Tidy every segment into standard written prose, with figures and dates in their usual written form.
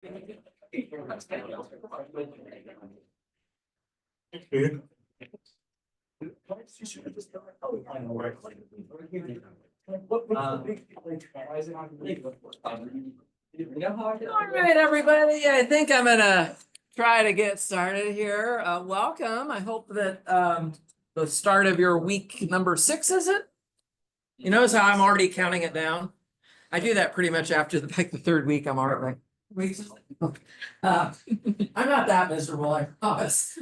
All right, everybody, I think I'm gonna try to get started here. Welcome. I hope that the start of your week number 6, is it? You notice how I'm already counting it down? I do that pretty much after the 3rd week. I'm already like, weeks. I'm not that miserable, I promise.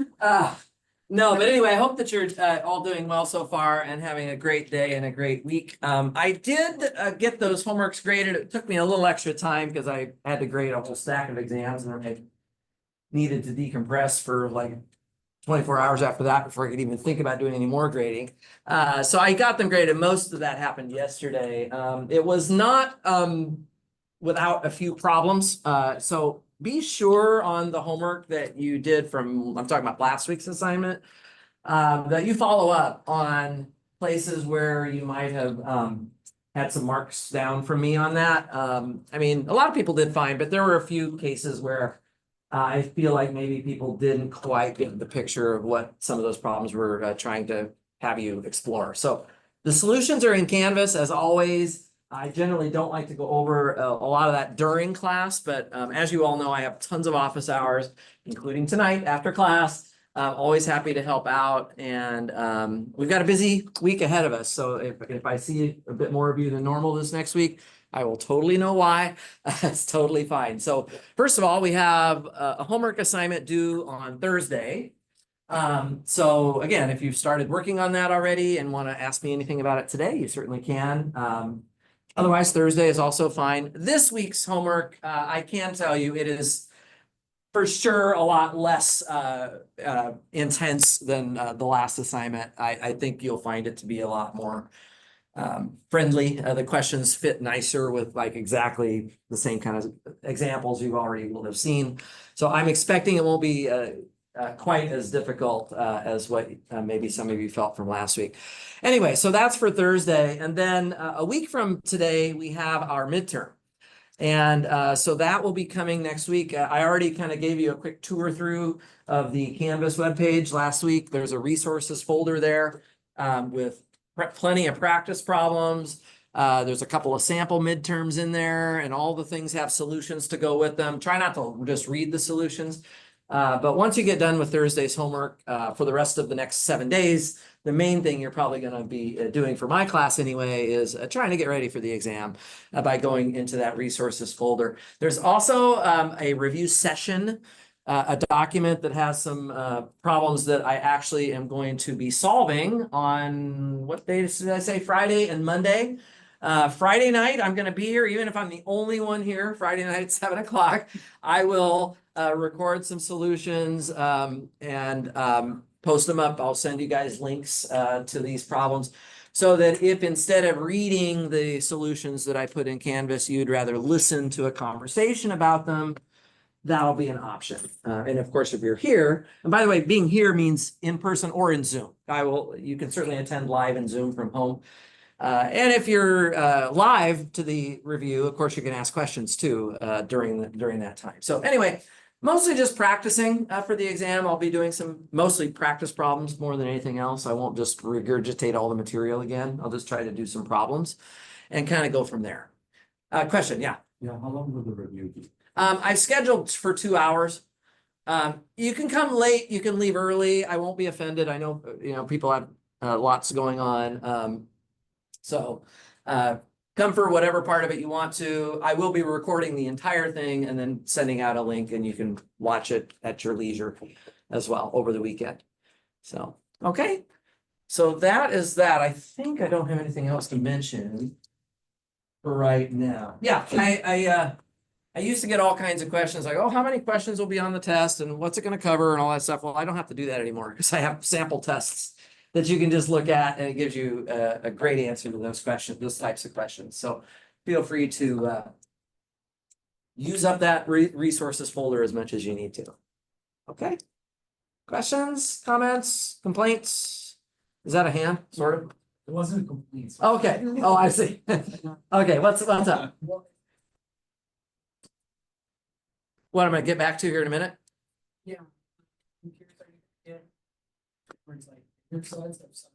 No, but anyway, I hope that you're all doing well so far and having a great day and a great week. I did get those homeworks graded. It took me a little extra time because I had to grade a whole stack of exams and I needed to decompress for like 24 hours after that before I could even think about doing any more grading. So I got them graded. Most of that happened yesterday. It was not without a few problems. So be sure on the homework that you did from, I'm talking about last week's assignment, that you follow up on places where you might have had some marks down from me on that. I mean, a lot of people did fine, but there were a few cases where I feel like maybe people didn't quite get the picture of what some of those problems were trying to have you explore. So the solutions are in Canvas as always. I generally don't like to go over a lot of that during class, but as you all know, I have tons of office hours, including tonight after class. Always happy to help out, and we've got a busy week ahead of us. So if I see a bit more of you than normal this next week, I will totally know why. It's totally fine. So first of all, we have a homework assignment due on Thursday. So again, if you've started working on that already and want to ask me anything about it today, you certainly can. Otherwise, Thursday is also fine. This week's homework, I can tell you, it is for sure a lot less intense than the last assignment. I think you'll find it to be a lot more friendly. The questions fit nicer with like exactly the same kind of examples you already will have seen. So I'm expecting it won't be quite as difficult as what maybe some of you felt from last week. Anyway, so that's for Thursday. And then a week from today, we have our midterm. And so that will be coming next week. I already kind of gave you a quick tour through of the Canvas webpage last week. There's a resources folder there with plenty of practice problems. There's a couple of sample midterms in there, and all the things have solutions to go with them. Try not to just read the solutions. But once you get done with Thursday's homework for the rest of the next 7 days, the main thing you're probably going to be doing for my class anyway is trying to get ready for the exam by going into that resources folder. There's also a review session, a document that has some problems that I actually am going to be solving on, what days did I say? Friday and Monday. Friday night, I'm going to be here, even if I'm the only one here, Friday night at 7 o'clock. I will record some solutions and post them up. I'll send you guys links to these problems so that if instead of reading the solutions that I put in Canvas, you'd rather listen to a conversation about them, that'll be an option. And of course, if you're here, and by the way, being here means in person or in Zoom. You can certainly attend live in Zoom from home. And if you're live to the review, of course, you can ask questions too during that time. So anyway, mostly just practicing for the exam. I'll be doing some mostly practice problems more than anything else. I won't just regurgitate all the material again. I'll just try to do some problems and kind of go from there. Question, yeah. Yeah, how long will the review be? I've scheduled for 2 hours. You can come late, you can leave early. I won't be offended. I know, people have lots going on. So come for whatever part of it you want to. I will be recording the entire thing and then sending out a link, and you can watch it at your leisure as well over the weekend. So, okay. So that is that. I think I don't have anything else to mention for right now. Yeah, I used to get all kinds of questions like, oh, how many questions will be on the test and what's it going to cover and all that stuff. Well, I don't have to do that anymore because I have sample tests that you can just look at, and it gives you a great answer to those questions, those types of questions. So feel free to use up that resources folder as much as you need to. Okay. Questions, comments, complaints? Is that a hand, sort of? It wasn't complete. Okay. Oh, I see. Okay, what's up? What am I get back to here in a minute? Yeah. Where it's like, your slides have some.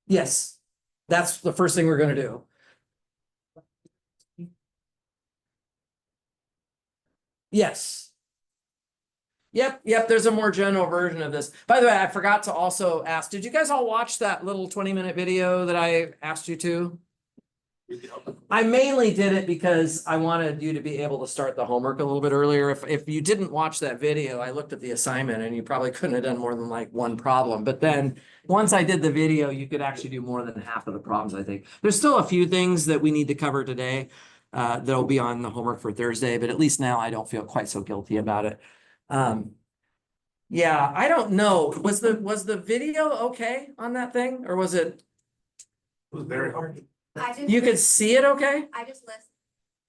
Yes, that's the first thing we're gonna do. Yes. Yep, there's a more general version of this. By the way, I forgot to also ask, did you guys all watch that little 20-minute video that I asked you to? I mainly did it because I wanted you to be able to start the homework a little bit earlier. If you didn't watch that video, I looked at the assignment and you probably couldn't have done more than like one problem. But then once I did the video, you could actually do more than half of the problems, I think. There's still a few things that we need to cover today that'll be on the homework for Thursday, but at least now I don't feel quite so guilty about it. Yeah, I don't know. Was the video okay on that thing or was it? It was very hard. You could see it okay? I just listened.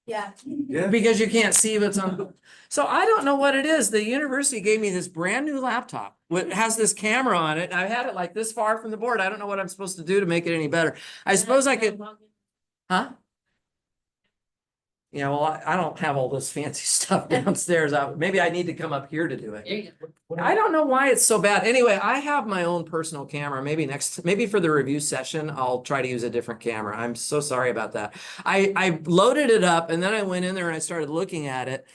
Yeah. Yeah. Because you can't see what's on. So I don't know what it is. The university gave me this brand new laptop. It has this camera on it. I've had it like this far from the board. I don't know what I'm supposed to do to make it any better. I suppose I could, huh? Yeah, well, I don't have all this fancy stuff downstairs. Maybe I need to come up here to do it. I don't know why it's so bad. Anyway, I have my own personal camera. Maybe for the review session, I'll try to use a different camera. I'm so sorry about that. I loaded it up and then I went in there and I started looking at it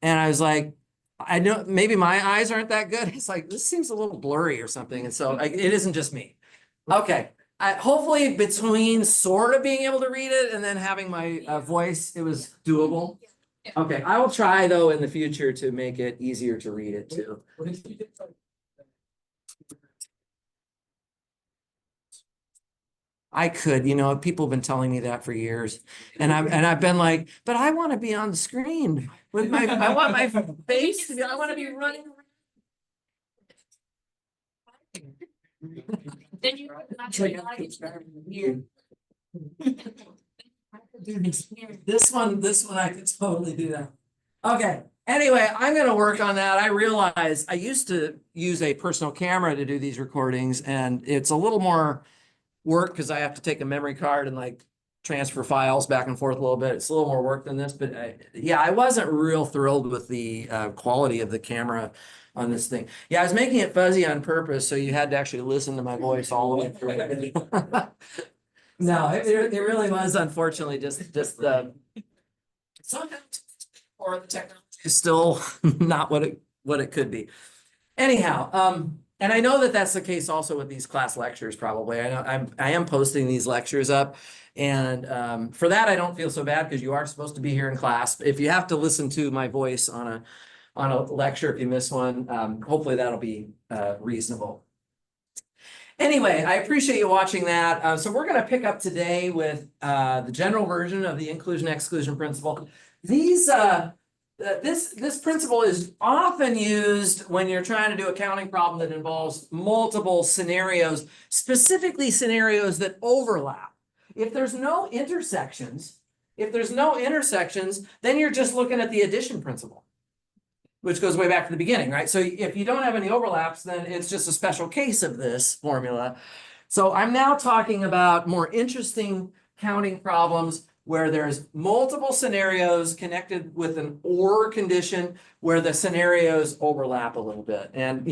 and I was like, I know maybe my eyes aren't that good. It's like, this seems a little blurry or something. And so it isn't just me. Okay. Hopefully between sort of being able to read it and then having my voice, it was doable. Okay, I will try though in the future to make it easier to read it too. What if you did like? I could, people have been telling me that for years. And I've been like, but I want to be on the screen with I want my face to be, I want to be running around. Then you. This one, I could totally do that. Okay, anyway, I'm gonna work on that. I realize I used to use a personal camera to do these recordings and it's a little more work because I have to take a memory card and like transfer files back and forth a little bit. It's a little more work than this, but yeah, I wasn't real thrilled with the quality of the camera on this thing. Yeah, I was making it fuzzy on purpose, so you had to actually listen to my voice all the way through. No, it really was unfortunately just the somehow or the technology is still not what it could be. Anyhow, and I know that that's the case also with these class lectures probably. I am posting these lectures up and for that I don't feel so bad because you are supposed to be here in class. If you have to listen to my voice on a lecture if you miss one, hopefully that'll be reasonable. Anyway, I appreciate you watching that. So we're going to pick up today with the general version of the inclusion-exclusion principle. This principle is often used when you're trying to do a counting problem that involves multiple scenarios, specifically scenarios that overlap. If there's no intersections, then you're just looking at the addition principle, which goes way back to the beginning, right? So if you don't have any overlaps, then it's just a special case of this formula. So I'm now talking about more interesting counting problems where there's multiple scenarios connected with an or condition where the scenarios overlap a little bit. And,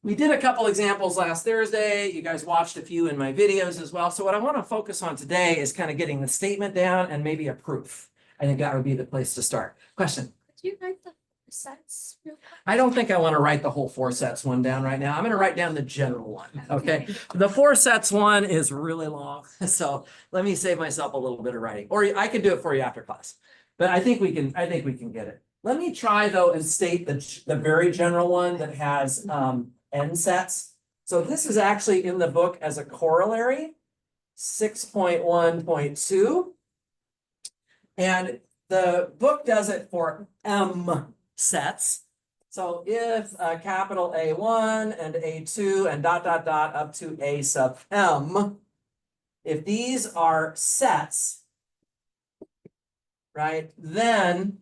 we did a couple examples last Thursday. You guys watched a few in my videos as well. So what I want to focus on today is kind of getting the statement down and maybe a proof. I think that would be the place to start. Question? Could you write the sets real quick? I don't think I want to write the whole 4 sets one down right now. I'm going to write down the general one. Okay. The 4 sets one is really long. So let me save myself a little bit of writing, or I can do it for you after class, but I think we can get it. Let me try though and state the very general one that has n sets. So this is actually in the book as a corollary 6.1.2. And the book does it for m sets. So if capital A1 and A2 and ... up to A sub m, if these are sets, right, then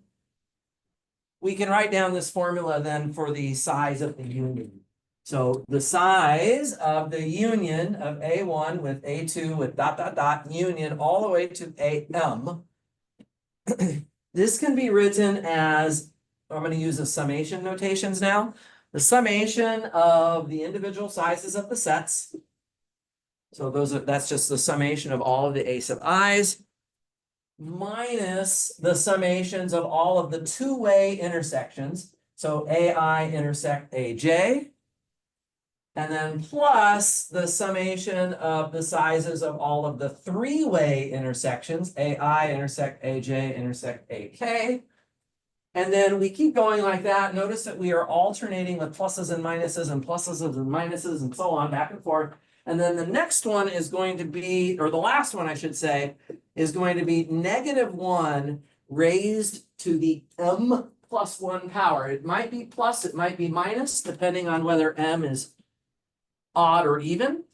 we can write down this formula then for the size of the union. So the size of the union of A1 with A2 with ... union all the way to AM this can be written as, I'm going to use the summation notations now. The summation of the individual sizes of the sets. So that's just the summation of all of the a sub i's minus the summations of all of the two-way intersections. So AI intersect AJ. And then plus the summation of the sizes of all of the three-way intersections, AI intersect AJ intersect AK. And then we keep going like that. Notice that we are alternating with pluses and minuses and pluses and minuses and so on back and forth. And then the next one is going to be, or the last one I should say, is going to be -1 raised to the m plus 1 power. It might be plus, it might be minus, depending on whether m is odd or even.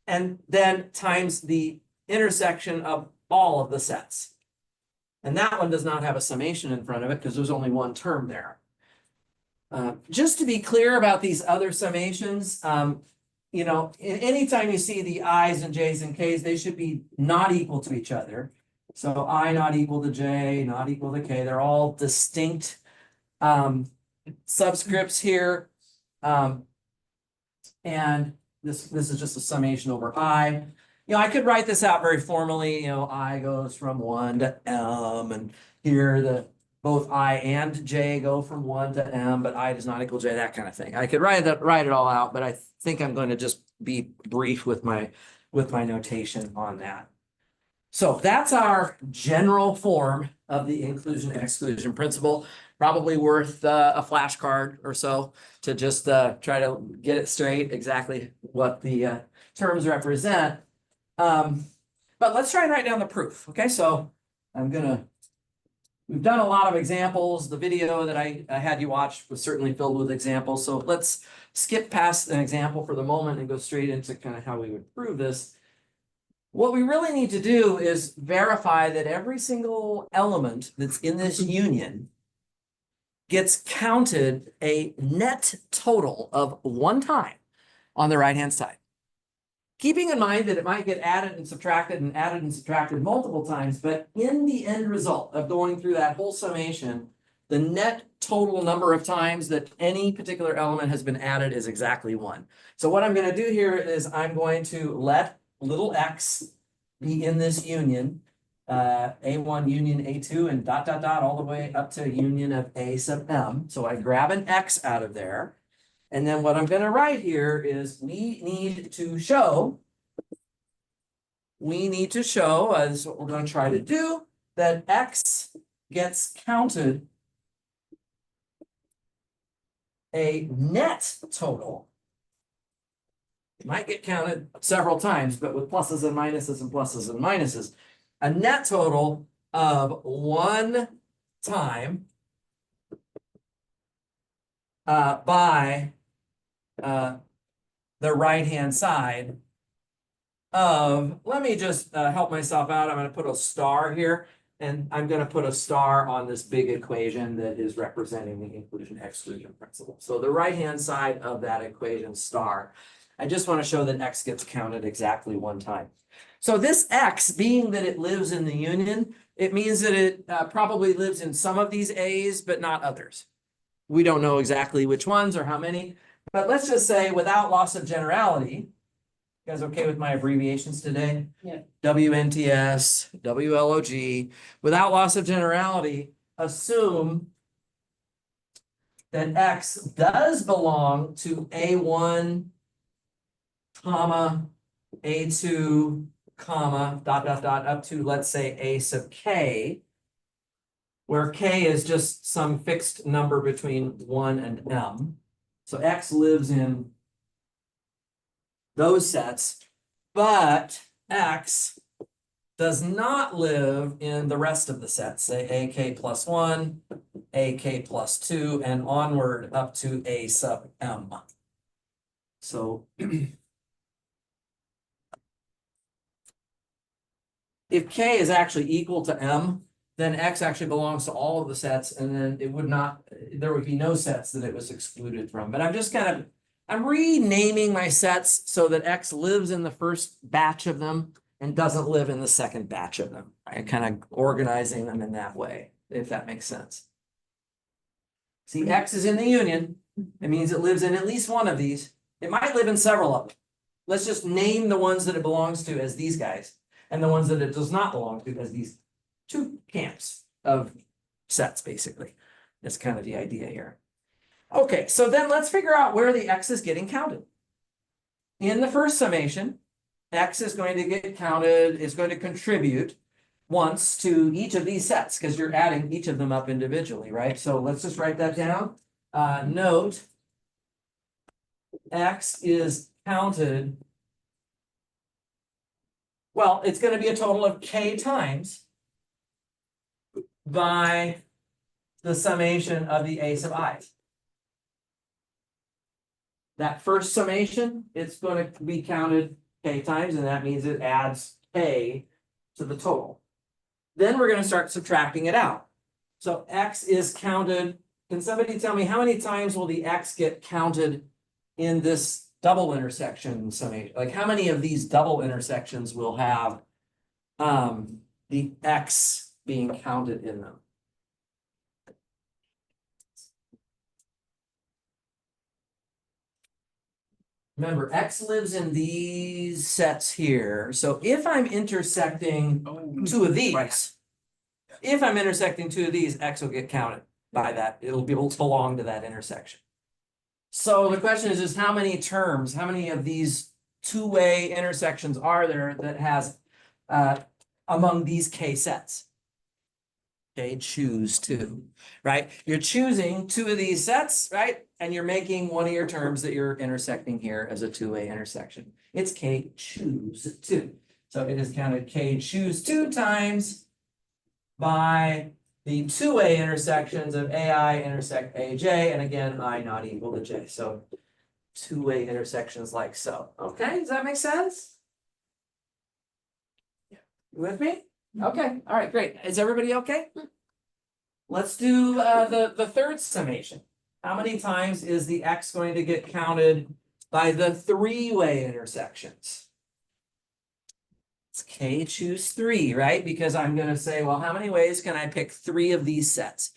And then times the intersection of all of the sets. And that one does not have a summation in front of it because there's only one term there. Just to be clear about these other summations, you know, anytime you see the i's and j's and k's, they should be not equal to each other. So I not equal to j, not equal to k. They're all distinct subscripts here. And this is just a summation over I. You know, I could write this out very formally, you know, I goes from 1 to m, and here both I and j go from 1 to m, but I does not equal j, that kind of thing. I could write it all out, but I think I'm going to just be brief with my notation on that. So that's our general form of the inclusion and exclusion principle. Probably worth a flashcard or so to just try to get it straight exactly what the terms represent. But let's try and write down the proof. Okay, so we've done a lot of examples. The video that I had you watch was certainly filled with examples. So let's skip past an example for the moment and go straight into kind of how we would prove this. What we really need to do is verify that every single element that's in this union gets counted a net total of 1 time on the right-hand side. Keeping in mind that it might get added and subtracted multiple times, but in the end result of going through that whole summation, the net total number of times that any particular element has been added is exactly 1. So what I'm going to do here is I'm going to let little x be in this union, A1 union A2 and ... all the way up to a union of A sub m. So I grab an x out of there. And then what I'm going to write here is we need to show, as what we're going to try to do, that x gets counted a net total. It might get counted several times, but with pluses and minuses and pluses and minuses. A net total of 1 time by the right-hand side of, let me just help myself out. I'm going to put a star here, and I'm going to put a star on this big equation that is representing the inclusion-exclusion principle. So the right-hand side of that equation, star. I just want to show that x gets counted exactly 1 time. So this x, being that it lives in the union, it means that it probably lives in some of these a's, but not others. We don't know exactly which ones or how many, but let's just say without loss of generality, you guys okay with my abbreviations today? Yeah. WNTS, WLOG, without loss of generality, assume that x does belong to A1, comma, A2, comma, ... up to, let's say, A sub k, where k is just some fixed number between 1 and m. So x lives in those sets, but x does not live in the rest of the sets, say AK plus 1, AK plus 2, and onward up to A sub m. So if k is actually equal to m, then x actually belongs to all of the sets, and then there would be no sets that it was excluded from. But I'm renaming my sets so that x lives in the first batch of them and doesn't live in the second batch of them. I'm kind of organizing them in that way. if that makes sense. See, X is in the union. It means it lives in at least one of these. It might live in several of them. Let's just name the ones that it belongs to as these guys, and the ones that it does not belong to as these two camps of sets, basically. That's kind of the idea here. Okay, so then let's figure out where the X is getting counted. In the first summation, X is going to get counted, is going to contribute once to each of these sets, because you're adding each of them up individually, right? So let's just write that down. Note, X is counted. Well, it's going to be a total of K times by the summation of the A sub i's. That first summation, it's going to be counted K times, and that means it adds K to the total. Then we're going to start subtracting it out. So X is counted. Can somebody tell me how many times will the X get counted in this double intersection summation? Like how many of these double intersections will have the X being counted in them? Remember, X lives in these sets here. So if I'm intersecting two of these, if I'm intersecting two of these, X will get counted by that. It'll belong to that intersection. So the question is how many terms, how many of these two-way intersections are there that has among these K sets? Okay, choose two, right? You're choosing two of these sets, right? And you're making one of your terms that you're intersecting here as a two-way intersection. It's K choose two. So it is counted K choose two times by the two-way intersections of AI intersect AJ, and again, I not equal to J. So two-way intersections like so. Okay, does that make sense? You with me? Okay, all right, great. Is everybody okay? Let's do the third summation. How many times is the X going to get counted by the three-way intersections? It's K choose three, right? Because I'm going to say, well, how many ways can I pick three of these sets?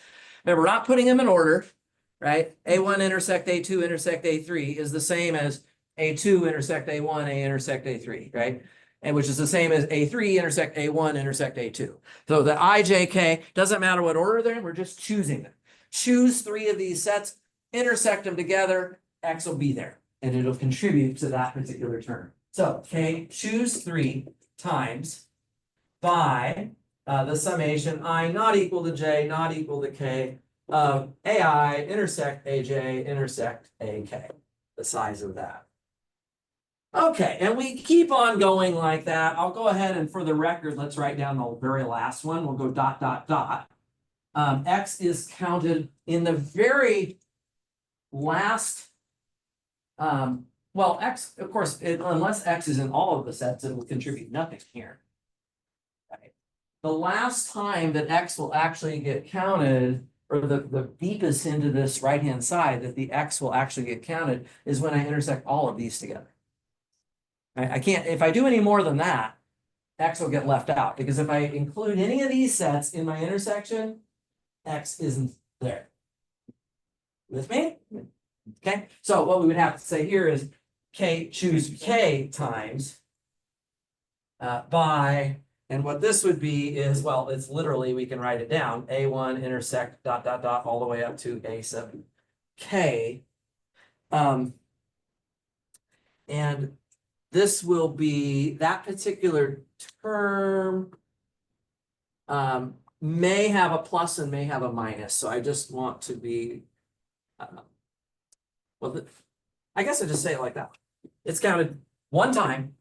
Remember, we're not putting them in order, right? A1 intersect A2 intersect A3 is the same as A2 intersect A1, A intersect A3, right? And which is the same as A3 intersect A1 intersect A2. So the IJK doesn't matter what order they're in, we're just choosing them. Choose three of these sets, intersect them together, X will be there, and it'll contribute to that particular term. So K choose three times by the summation I not equal to J not equal to K of AI intersect AJ intersect AK, the size of that. Okay, and we keep on going like that. I'll go ahead and for the record, let's write down the very last one. We'll go dot, dot, dot. X is counted in the very last, well, X, of course, unless X is in all of the sets, it will contribute nothing here. Right. The last time that X will actually get counted, or the deepest into this right-hand side that the X will actually get counted is when I intersect all of these together. I can't, if I do any more than that, X will get left out, because if I include any of these sets in my intersection, X isn't there. With me? Okay, so what we would have to say here is K choose K times by, and what this would be is, well, it's literally, we can write it down, A1 intersect dot, dot, dot, all the way up to A sub K. And this will be that particular term may have a plus and may have a minus. So I just want to be, well, I guess I just say it like that. It's counted one time,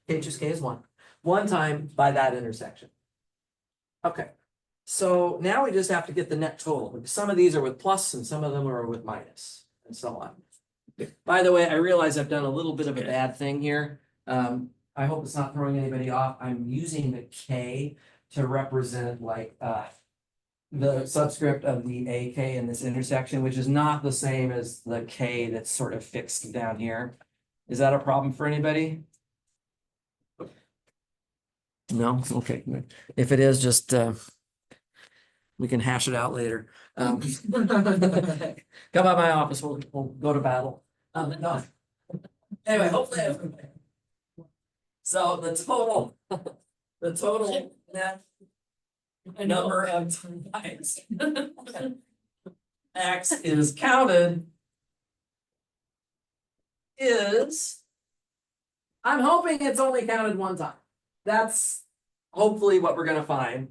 K choose K is one time by that intersection. Okay, so now we just have to get the net total. Some of these are with plus and some of them are with minus and so on. By the way, I realize I've done a little bit of a bad thing here. I hope it's not throwing anybody off. I'm using the K to represent like the subscript of the AK in this intersection, which is not the same as the K that's sort of fixed down here. Is that a problem for anybody? No? Okay, good. If it is, just We can hash it out later. Come by my office, we'll go to battle. No. Anyway, hopefully. So the total net number of times X is counted is, I'm hoping it's only counted one time. That's hopefully what we're gonna find.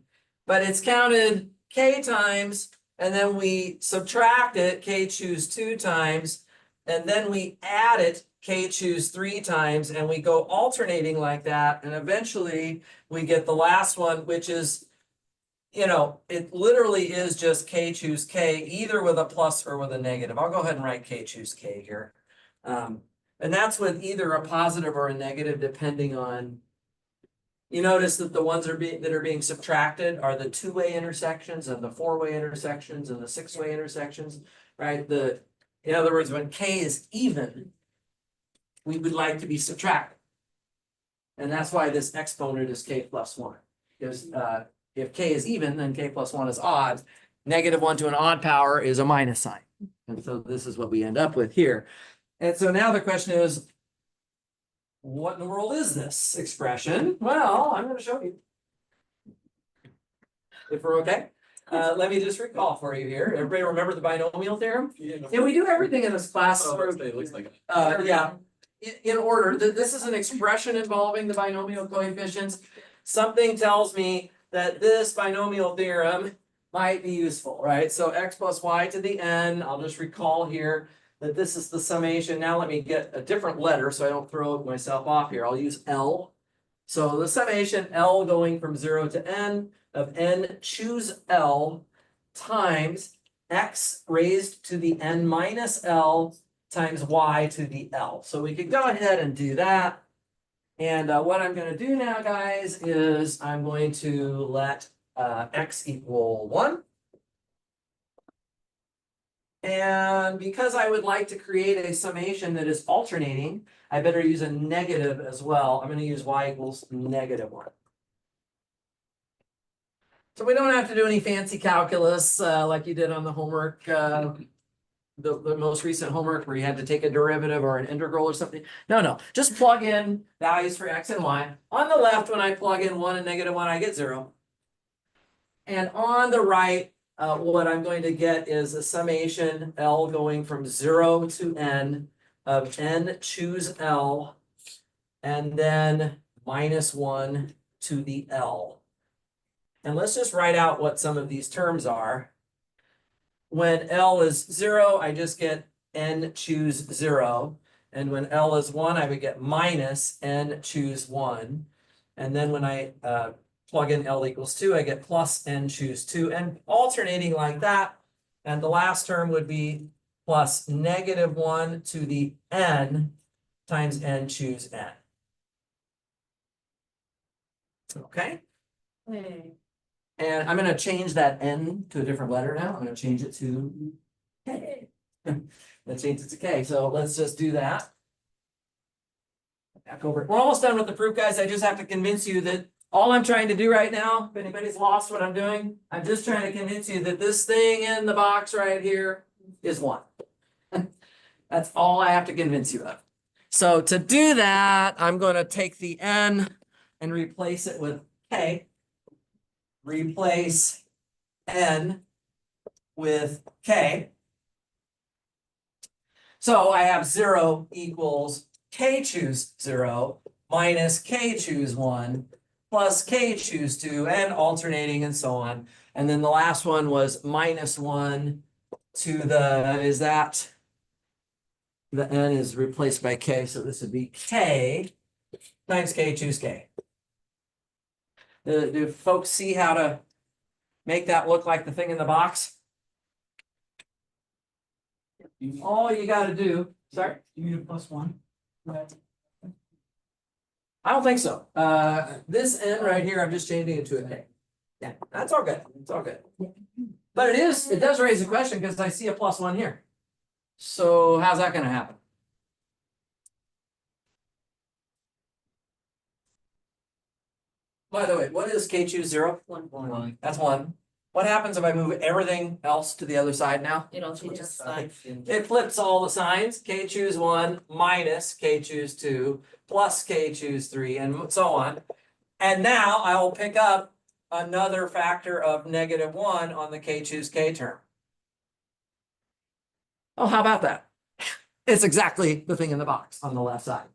But it's counted K times, and then we subtract it, K choose 2 times, and then we add it, K choose 3 times, and we go alternating like that, and eventually we get the last one, which is, it literally is just K choose K, either with a plus or with a negative. I'll go ahead and write K choose K here. And that's with either a positive or a negative, depending on, you notice that the ones that are being subtracted are the 2-way intersections and the 4-way intersections and the 6-way intersections, right? In other words, when K is even, we would like to be subtracted. And that's why this exponent is K plus 1. Because if K is even, then K plus 1 is odd. -1 to an odd power is a minus sign. And so this is what we end up with here. And so now the question is, what in the world is this expression? Well, I'm going to show you. If we're okay. Let me just recall for you here. Everybody remember the binomial theorem? Yeah, we do everything in this class. It looks like it. Yeah, in order. This is an expression involving the binomial coefficients. Something tells me that this binomial theorem might be useful, right? So x plus y to the n, I'll just recall here that this is the summation. Now let me get a different letter so I don't throw myself off here. I'll use L. So the summation L going from 0 to n of n choose L times x raised to the n minus L times y to the L. So we could go ahead and do that. And what I'm going to do now, guys, is I'm going to let x equal 1. And because I would like to create a summation that is alternating, I better use a negative as well. I'm going to use y equals -1. So we don't have to do any fancy calculus like you did on the homework, the most recent homework where you had to take a derivative or an integral or something. No, just plug in values for x and y. On the left, when I plug in 1 and -1, I get 0. And on the right, what I'm going to get is a summation L going from 0 to n of n choose L, and then -1 to the L. And let's just write out what some of these terms are. When L is 0, I just get n choose 0. And when L is 1, I would get minus n choose 1. And then when I plug in L equals 2, I get plus n choose 2, and alternating like that. And the last term would be plus -1 to the n times n choose n. Okay? And I'm going to change that n to a different letter now. I'm going to change it to K. Let's change it to K. So let's just do that. Back over. We're almost done with the proof, guys. I just have to convince you that all I'm trying to do right now, if anybody's lost what I'm doing, I'm just trying to convince you that this thing in the box right here is 1. That's all I have to convince you of. So to do that, I'm going to take the n and replace it with K. Replace n with K. So I have 0 equals K choose 0 minus K choose 1 plus K choose 2, and alternating and so on. And then the last one was -1 to the, is that, the n is replaced by K, so this would be K times K choose K. Do folks see how to make that look like the thing in the box? All you got to do, sorry? You need a +1? I don't think so. This n right here, I'm just changing it to a K. Yeah, that's all good. It's all good. But it does raise a question because I see a +1 here. So how's that going to happen? By the way, what is K choose 0? 1. That's 1. What happens if I move everything else to the other side now? It'll change the sign. It flips all the signs, K choose 1 minus K choose 2 plus K choose 3 and so on. And now I will pick up another factor of -1 on the K choose K term. Oh, how about that? It's exactly the thing in the box on the left side.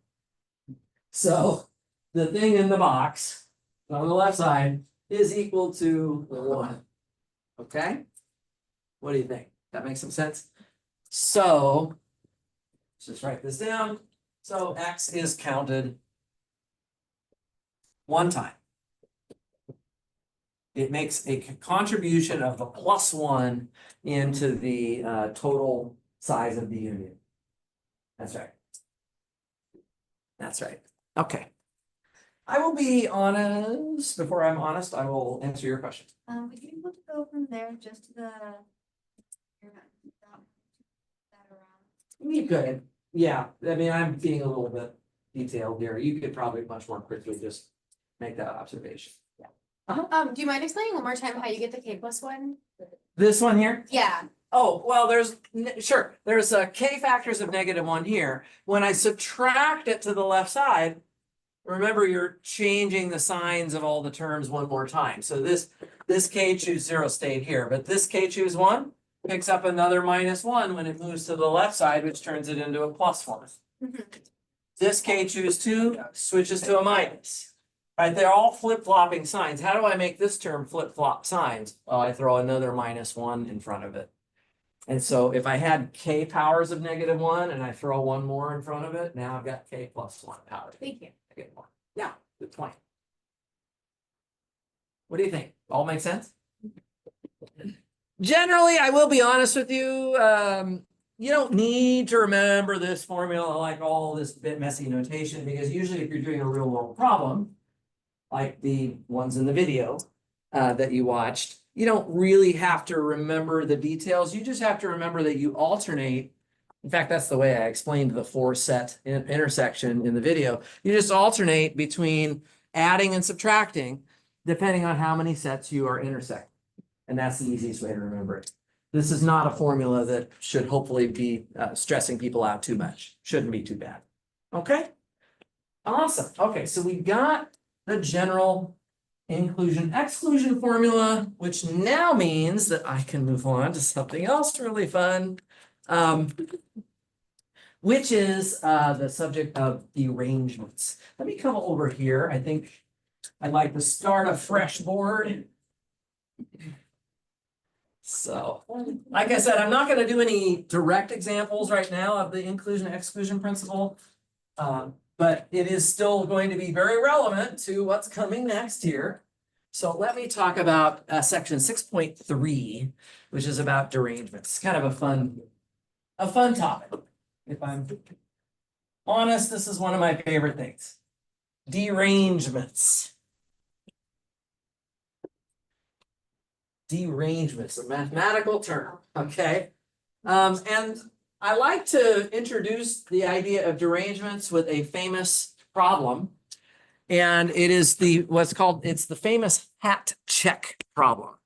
So the thing in the box on the left side is equal to 1. Okay? What do you think? That makes some sense? So let's just write this down. So X is counted 1 time. It makes a contribution of the +1 into the total size of the unit. That's right. That's right. Okay. I will be honest. Before I'm honest, I will answer your question. Would you be able to go from there just to the? That around. You could, yeah. I mean, I'm being a little bit detailed here. You could probably much more quickly just make that observation. Do you mind explaining one more time how you get the K+1? This one here? Yeah. Oh, well, sure, there's K factors of -1 here. When I subtract it to the left side, remember you're changing the signs of all the terms one more time. So this K choose 0 stayed here, but this K choose 1 picks up another -1 when it moves to the left side, which turns it into a +1. This K choose 2 switches to a minus. Right, they're all flip-flopping signs. How do I make this term flip-flop signs? Well, I throw another -1 in front of it. And so if I had K powers of -1 and I throw one more in front of it, now I've got K plus 1 powers. Thank you. I get more. Yeah, good point. What do you think? All make sense? Generally, I will be honest with you, you don't need to remember this formula like all this bit messy notation, because usually if you're doing a real world problem, like the ones in the video that you watched, you don't really have to remember the details. You just have to remember that you alternate. In fact, that's the way I explained the 4-set intersection in the video. You just alternate between adding and subtracting, depending on how many sets you are intersecting. And that's the easiest way to remember it. This is not a formula that should hopefully be stressing people out too much. Shouldn't be too bad. Okay? Awesome. Okay, so we got the general inclusion exclusion formula, which now means that I can move on to something else really fun, which is the subject of derangements. Let me come over here. I think I'd like to start a fresh board. So, like I said, I'm not going to do any direct examples right now of the inclusion exclusion principle. But it is still going to be very relevant to what's coming next here. So let me talk about section 6.3, which is about derangements. Kind of a fun topic. If I'm honest, this is one of my favorite things. Derangements. Derangements, a mathematical term, okay? And I like to introduce the idea of derangements with a famous problem. And it is it's the famous hat check problem.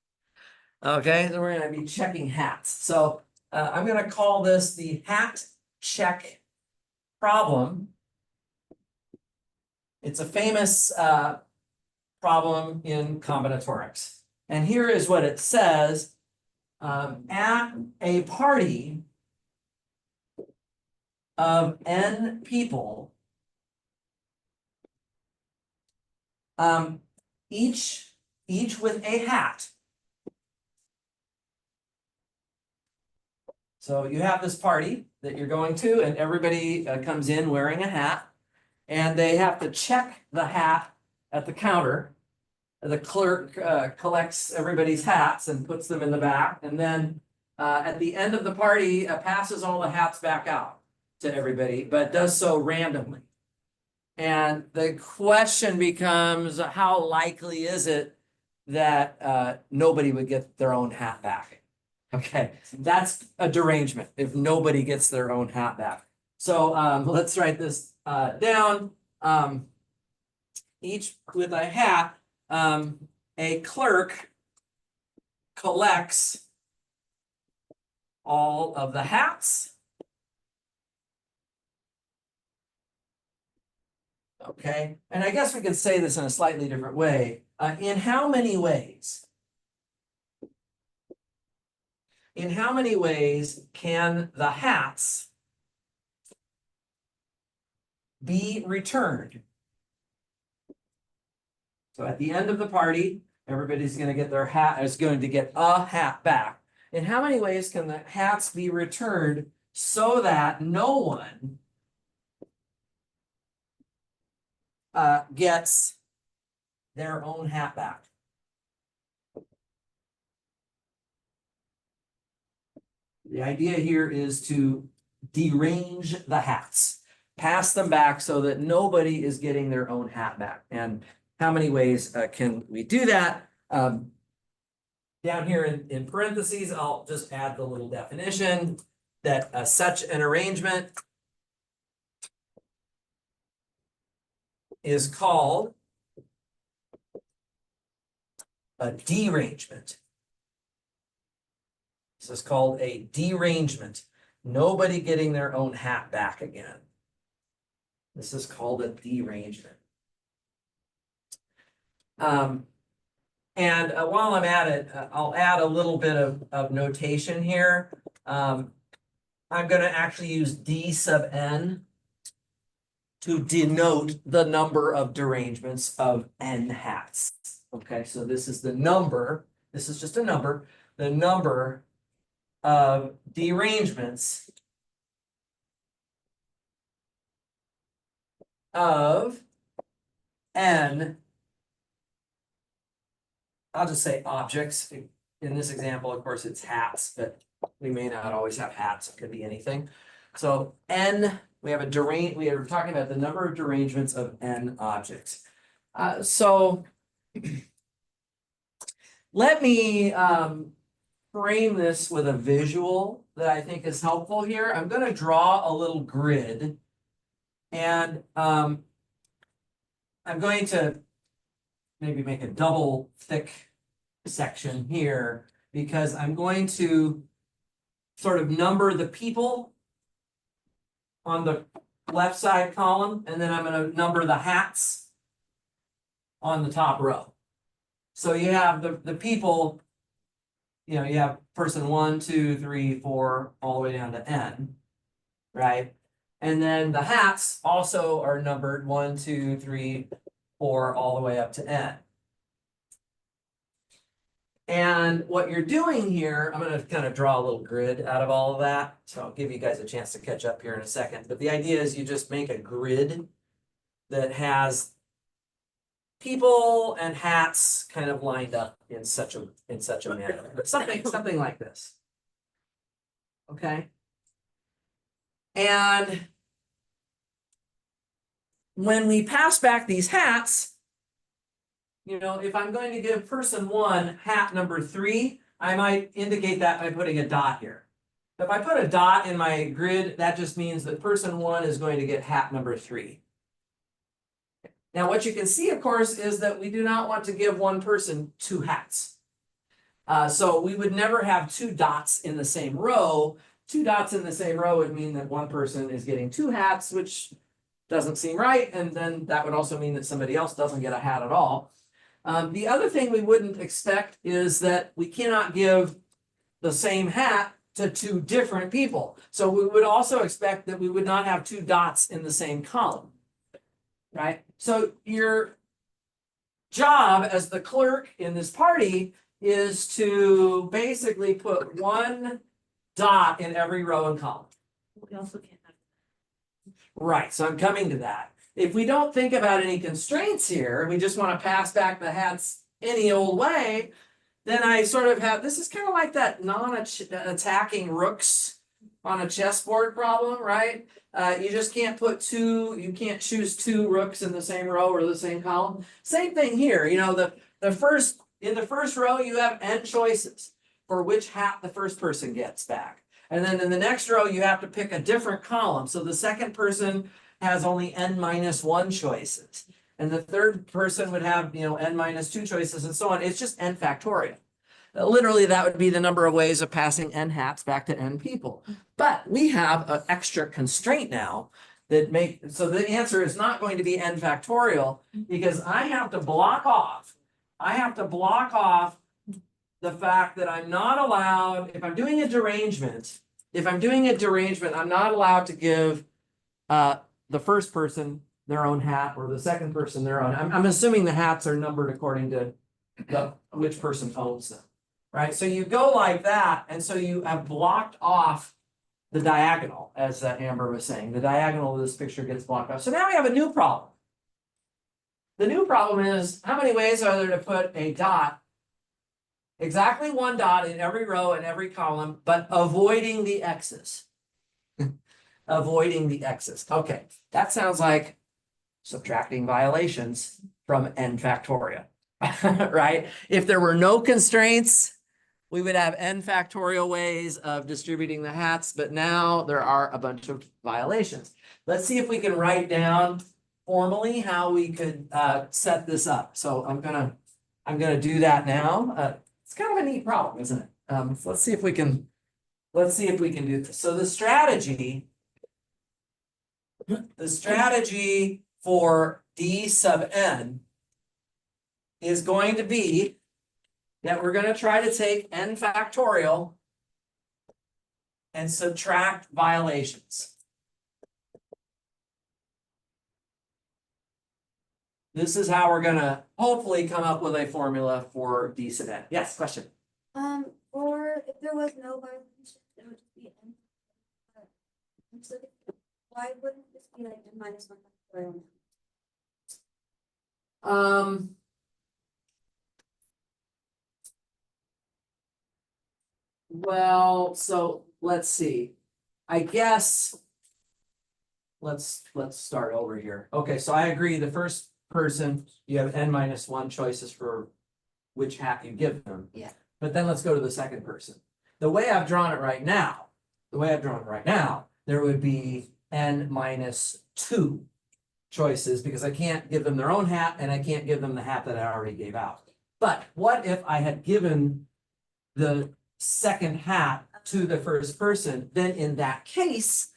Okay, so we're going to be checking hats. So I'm going to call this the hat check problem. It's a famous problem in combinatorics. And here is what it says. At a party of n people, each with a hat. So you have this party that you're going to, and everybody comes in wearing a hat, and they have to check the hat at the counter. The clerk collects everybody's hats and puts them in the back, and then at the end of the party passes all the hats back out to everybody, but does so randomly. And the question becomes, how likely is it that nobody would get their own hat back? Okay, that's a derangement if nobody gets their own hat back. So let's write this down. Each with a hat, a clerk collects all of the hats. Okay, and I guess we could say this in a slightly different way. In how many ways? In how many ways can the hats be returned? So at the end of the party, everybody's going to get their hat, is going to get a hat back. In how many ways can the hats be returned so that no one gets their own hat back? The idea here is to derange the hats, pass them back so that nobody is getting their own hat back. And how many ways can we do that? Down here in parentheses, I'll just add the little definition that such an arrangement is called a derangement. This is called a derangement. Nobody getting their own hat back again. This is called a derangement. And while I'm at it, I'll add a little bit of notation here. I'm going to actually use D sub n to denote the number of derangements of n hats. Okay, so this is the number. This is just a number. The number of derangements of n, I'll just say objects. In this example, of course, it's hats, but we may not always have hats. It could be anything. So n, we are talking about the number of derangements of n objects. So let me frame this with a visual that I think is helpful here. I'm going to draw a little grid, and I'm going to maybe make a double thick section here because I'm going to sort of number the people on the left side column, and then I'm going to number the hats on the top row. So you have the people, you know, you have person 1, 2, 3, 4, all the way down to n, right? And then the hats also are numbered 1, 2, 3, 4, all the way up to n. And what you're doing here, I'm going to kind of draw a little grid out of all of that. So I'll give you guys a chance to catch up here in a second. But the idea is you just make a grid that has people and hats kind of lined up in such a manner. But something like this. Okay. And when we pass back these hats, you know, if I'm going to give person 1 hat number 3, I might indicate that by putting a dot here. If I put a dot in my grid, that just means that person 1 is going to get hat number 3. Now, what you can see, of course, is that we do not want to give one person 2 hats. So we would never have 2 dots in the same row. 2 dots in the same row would mean that one person is getting 2 hats, which doesn't seem right. And then that would also mean that somebody else doesn't get a hat at all. The other thing we wouldn't expect is that we cannot give the same hat to 2 different people. So we would also expect that we would not have 2 dots in the same column, right? So your job as the clerk in this party is to basically put 1 dot in every row and column. We also can't have. Right, so I'm coming to that. If we don't think about any constraints here, we just want to pass back the hats any old way, then I sort of have, this is kind of like that non-attacking rooks on a chessboard problem, right? You just can't you can't choose 2 rooks in the same row or the same column. Same thing here, you know, in the first row you have n choices for which hat the first person gets back. And then in the next row you have to pick a different column. So the second person has only n minus 1 choices. And the third person would have, you know, n minus 2 choices and so on. It's just n factorial. Literally, that would be the number of ways of passing n hats back to n people. But we have an extra constraint now that so the answer is not going to be n factorial because I have to block off the fact that I'm not allowed, if I'm doing a derangement, I'm not allowed to give the first person their own hat or the second person their own. I'm assuming the hats are numbered according to which person owns them, right? So you go like that, and so you have blocked off the diagonal, as Amber was saying. The diagonal of this picture gets blocked off. So now we have a new problem. The new problem is, how many ways are there to put a dot, exactly one dot in every row and every column, but avoiding the x's? Avoiding the x's. Okay, that sounds like subtracting violations from n factorial, right? If there were no constraints, we would have n factorial ways of distributing the hats, but now there are a bunch of violations. Let's see if we can write down formally how we could set this up. So I'm gonna do that now. It's kind of a neat problem, isn't it? Let's see if we can do this. So the strategy for d sub n is going to be that we're going to try to take n factorial and subtract violations. This is how we're going to hopefully come up with a formula for d sub n. Yes, question. Or if there was no violation, it would just be n. So why wouldn't this be like n minus 1 factorial? Well, so let's see. I guess let's start over here. Okay, so I agree. The first person, you have n minus 1 choices for which hat you give them. Yeah. But then let's go to the second person. The way I've drawn it right now, there would be n minus 2 choices because I can't give them their own hat and I can't give them the hat that I already gave out. But what if I had given the second hat to the first person? Then in that case,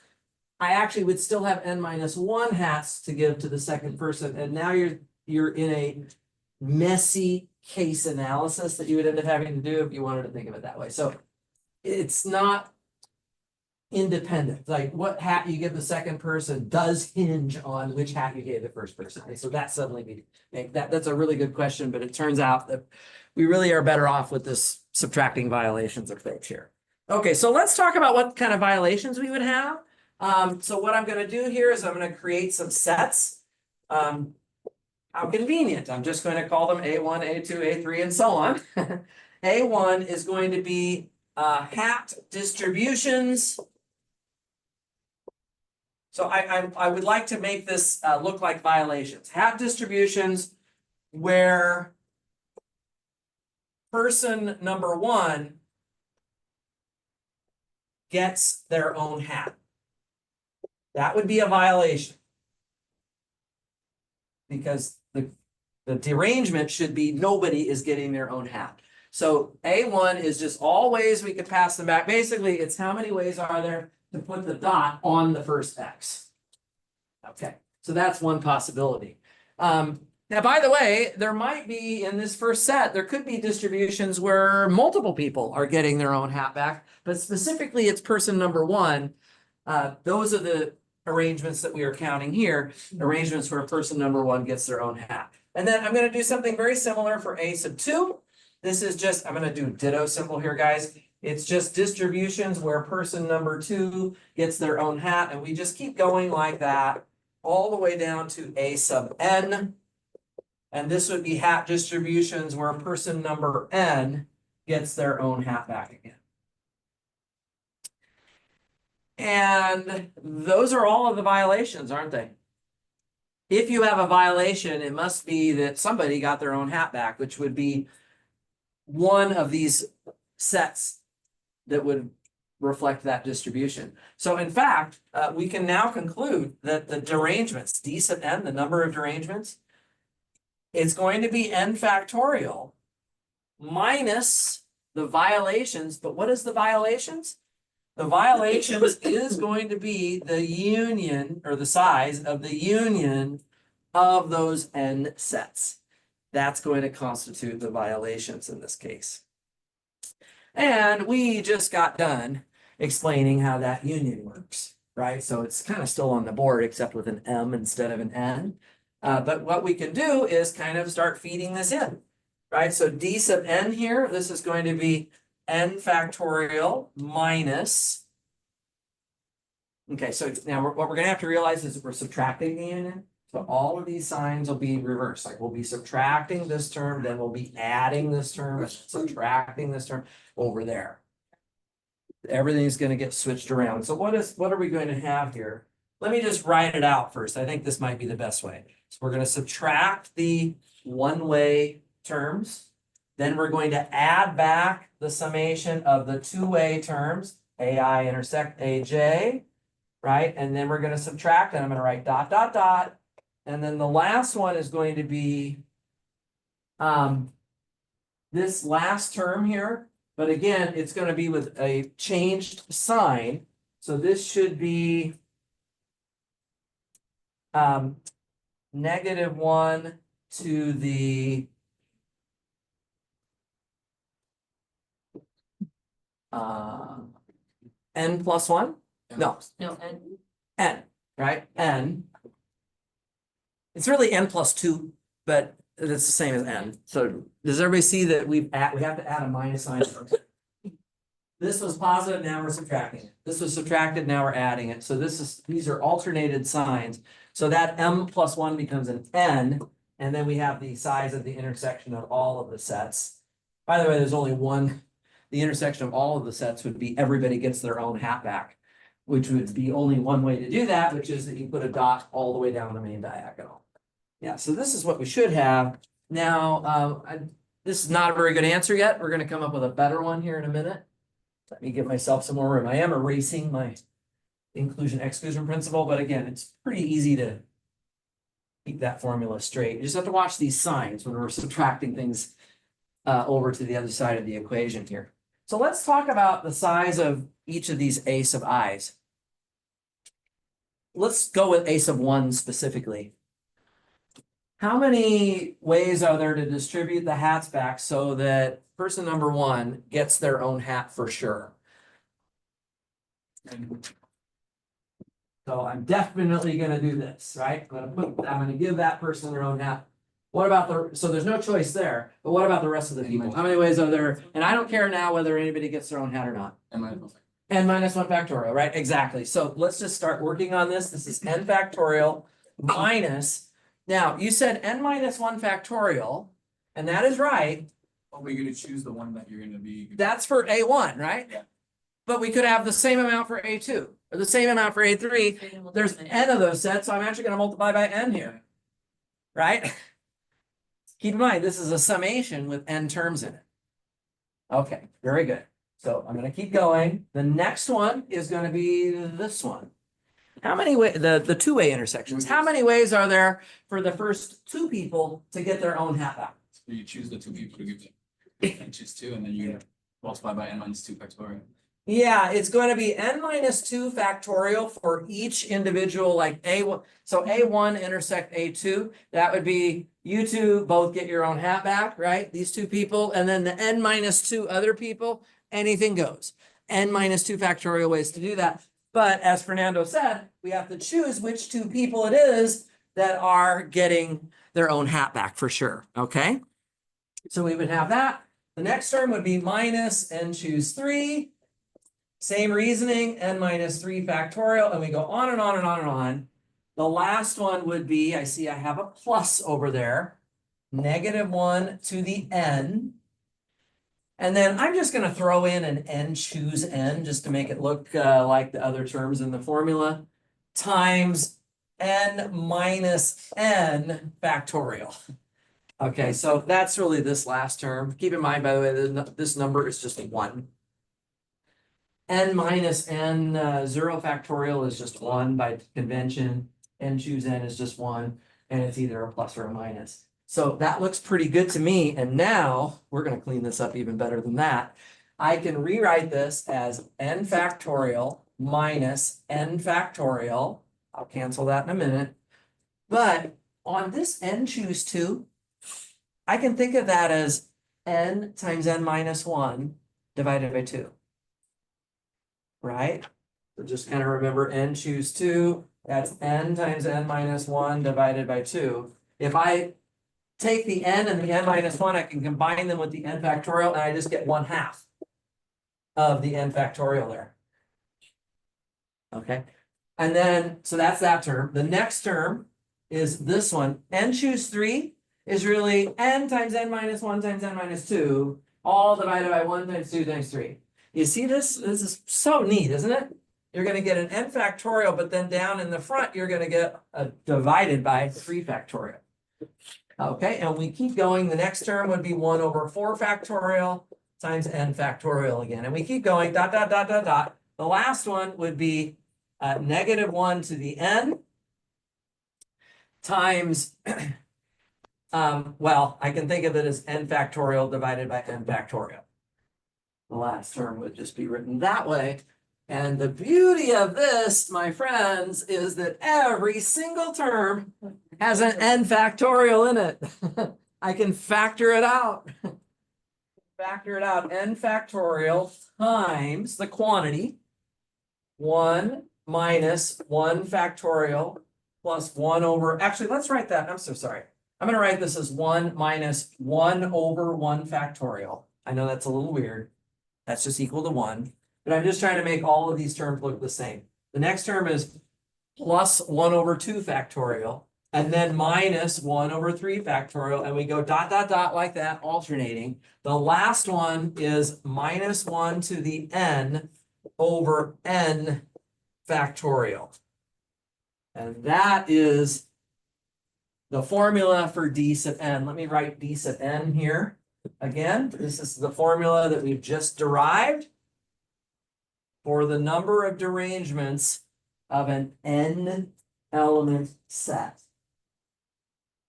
I actually would still have n minus 1 hats to give to the second person. And now you're in a messy case analysis that you would end up having to do if you wanted to think of it that way. So it's not independent. Like what hat you give the second person does hinge on which hat you gave the first person. And so that suddenly that's a really good question, but it turns out that we really are better off with this subtracting violations approach here. Okay, so let's talk about what kind of violations we would have. So what I'm going to do here is I'm going to create some sets. How convenient. I'm just going to call them A1, A2, A3, and so on. A1 is going to be hat distributions. So I would like to make this look like violations. Hat distributions where person number 1 gets their own hat. That would be a violation. Because the derangement should be nobody is getting their own hat. So A1 is just all ways we could pass them back. Basically, it's how many ways are there to put the dot on the first X. Okay, so that's one possibility. Now, by the way, there might be in this first set, there could be distributions where multiple people are getting their own hat back, but specifically it's person number 1. Those are the arrangements that we are counting here, arrangements where person number 1 gets their own hat. And then I'm going to do something very similar for A sub 2. This is just, I'm going to do ditto symbol here, guys. It's just distributions where person number 2 gets their own hat, and we just keep going like that all the way down to A sub n. And this would be hat distributions where person number n gets their own hat back again. And those are all of the violations, aren't they? If you have a violation, it must be that somebody got their own hat back, which would be one of these sets that would reflect that distribution. So in fact, we can now conclude that the derangements, d sub n, the number of derangements, is going to be n factorial minus the violations, but what is the violations? The violations is going to be the union or the size of the union of those n sets. That's going to constitute the violations in this case. And we just got done explaining how that union works, right? So it's kind of still on the board except with an M instead of an N. But what we can do is kind of start feeding this in, right? So D sub n here, this is going to be n factorial minus. Okay, so now what we're gonna have to realize is we're subtracting the union. So all of these signs will be reversed. Like we'll be subtracting this term, then we'll be adding this term, subtracting this term over there. Everything's gonna get switched around. So what are we going to have here? Let me just write it out first. I think this might be the best way. So we're gonna subtract the one-way terms. Then we're going to add back the summation of the two-way terms, AI intersect AJ, right? And then we're gonna subtract, and I'm gonna write dot, dot, dot. And then the last one is going to be this last term here, but again, it's gonna be with a changed sign. So this should be -1 to the n plus 1? No, No, n, right? N. It's really n plus 2, but it's the same as n. So does everybody see that we have to add a minus sign first? This was positive, now we're subtracting it. This was subtracted, now we're adding it. So these are alternated signs. So that m plus 1 becomes an n, and then we have the size of the intersection of all of the sets. By the way, there's only one. The intersection of all of the sets would be everybody gets their own hat back, which would be only one way to do that, which is that you put a dot all the way down the main diagonal. Yeah, so this is what we should have. Now, this is not a very good answer yet. We're gonna come up with a better one here in a minute. Let me give myself some more room. I am erasing my inclusion-exclusion principle, but again, it's pretty easy to keep that formula straight. You just have to watch these signs when we're subtracting things over to the other side of the equation here. So let's talk about the size of each of these a sub i's. Let's go with a sub 1 specifically. How many ways are there to distribute the hats back so that person number 1 gets their own hat for sure? So I'm definitely gonna do this, right? I'm gonna give that person their own hat. What about so there's no choice there, but what about the rest of the people? How many ways are there? And I don't care now whether anybody gets their own hat or not. N minus 1 factorial, right? Exactly. So let's just start working on this. This is n factorial minus. Now, you said n minus 1 factorial, and that is right. Oh, but you're gonna choose the one that you're gonna be. That's for A1, right? Yeah. But we could have the same amount for A2, or the same amount for A3. There's n of those sets, so I'm actually gonna multiply by n here. Right? Keep in mind, this is a summation with n terms in it. Okay, very good. So I'm gonna keep going. The next one is gonna be this one. How many the two-way intersections, how many ways are there for the first 2 people to get their own hat back? So you choose the 2 people to give them. And choose 2, and then you multiply by n minus 2 factorial. Yeah, it's going to be n minus 2 factorial for each individual, like A1. So A1 intersect A2, that would be you two both get your own hat back, right? These 2 people, and then the n minus 2 other people, anything goes. N minus 2 factorial ways to do that. But as Fernando said, we have to choose which 2 people it is that are getting their own hat back for sure, okay? So we would have that. The next term would be minus n choose 3. Same reasoning, n minus 3 factorial, and we go on and on and on and on. The last one would be, I see I have a plus over there, -1 to the n. And then I'm just gonna throw in an n choose n just to make it look like the other terms in the formula, times n minus n factorial. Okay, so that's really this last term. Keep in mind, by the way, this number is just 1. N minus n 0 factorial is just 1 by convention. N choose n is just 1, and it's either a plus or a minus. So that looks pretty good to me. And now we're gonna clean this up even better than that. I can rewrite this as n factorial minus n factorial. I'll cancel that in a minute. But on this n choose 2, I can think of that as n times n minus 1 divided by 2. Right? So just kind of remember n choose 2, that's n times n minus 1 divided by 2. If I take the n and the n minus 1, I can combine them with the n factorial, and I just get 1/2 of the n factorial there. Okay, and then, so that's that term. The next term is this one. N choose 3 is really n times n minus 1 times n minus 2, all divided by 1 times 2 times 3. You see this? This is so neat, isn't it? You're going to get an n factorial, but then down in the front, you're going to get a divided by 3 factorial. Okay, and we keep going. The next term would be 1 over 4 factorial times n factorial again. And we keep going, dot, dot, dot, dot, dot. The last one would be -1 to the n times, well, I can think of it as n factorial divided by n factorial. The last term would just be written that way. And the beauty of this, my friends, is that every single term has an n factorial in it. I can factor it out. Factor it out, n factorial times the quantity, 1 minus 1 factorial plus 1 over, actually, let's write that, I'm so sorry. I'm gonna write this as 1 minus 1 over 1 factorial. I know that's a little weird. That's just equal to 1. But I'm just trying to make all of these terms look the same. The next term is plus 1 over 2 factorial, and then minus 1 over 3 factorial, and we go dot, dot, dot like that, alternating. The last one is minus 1 to the n over n factorial. And that is the formula for d sub n. Let me write d sub n here. Again, this is the formula that we've just derived for the number of derangements of an n element set.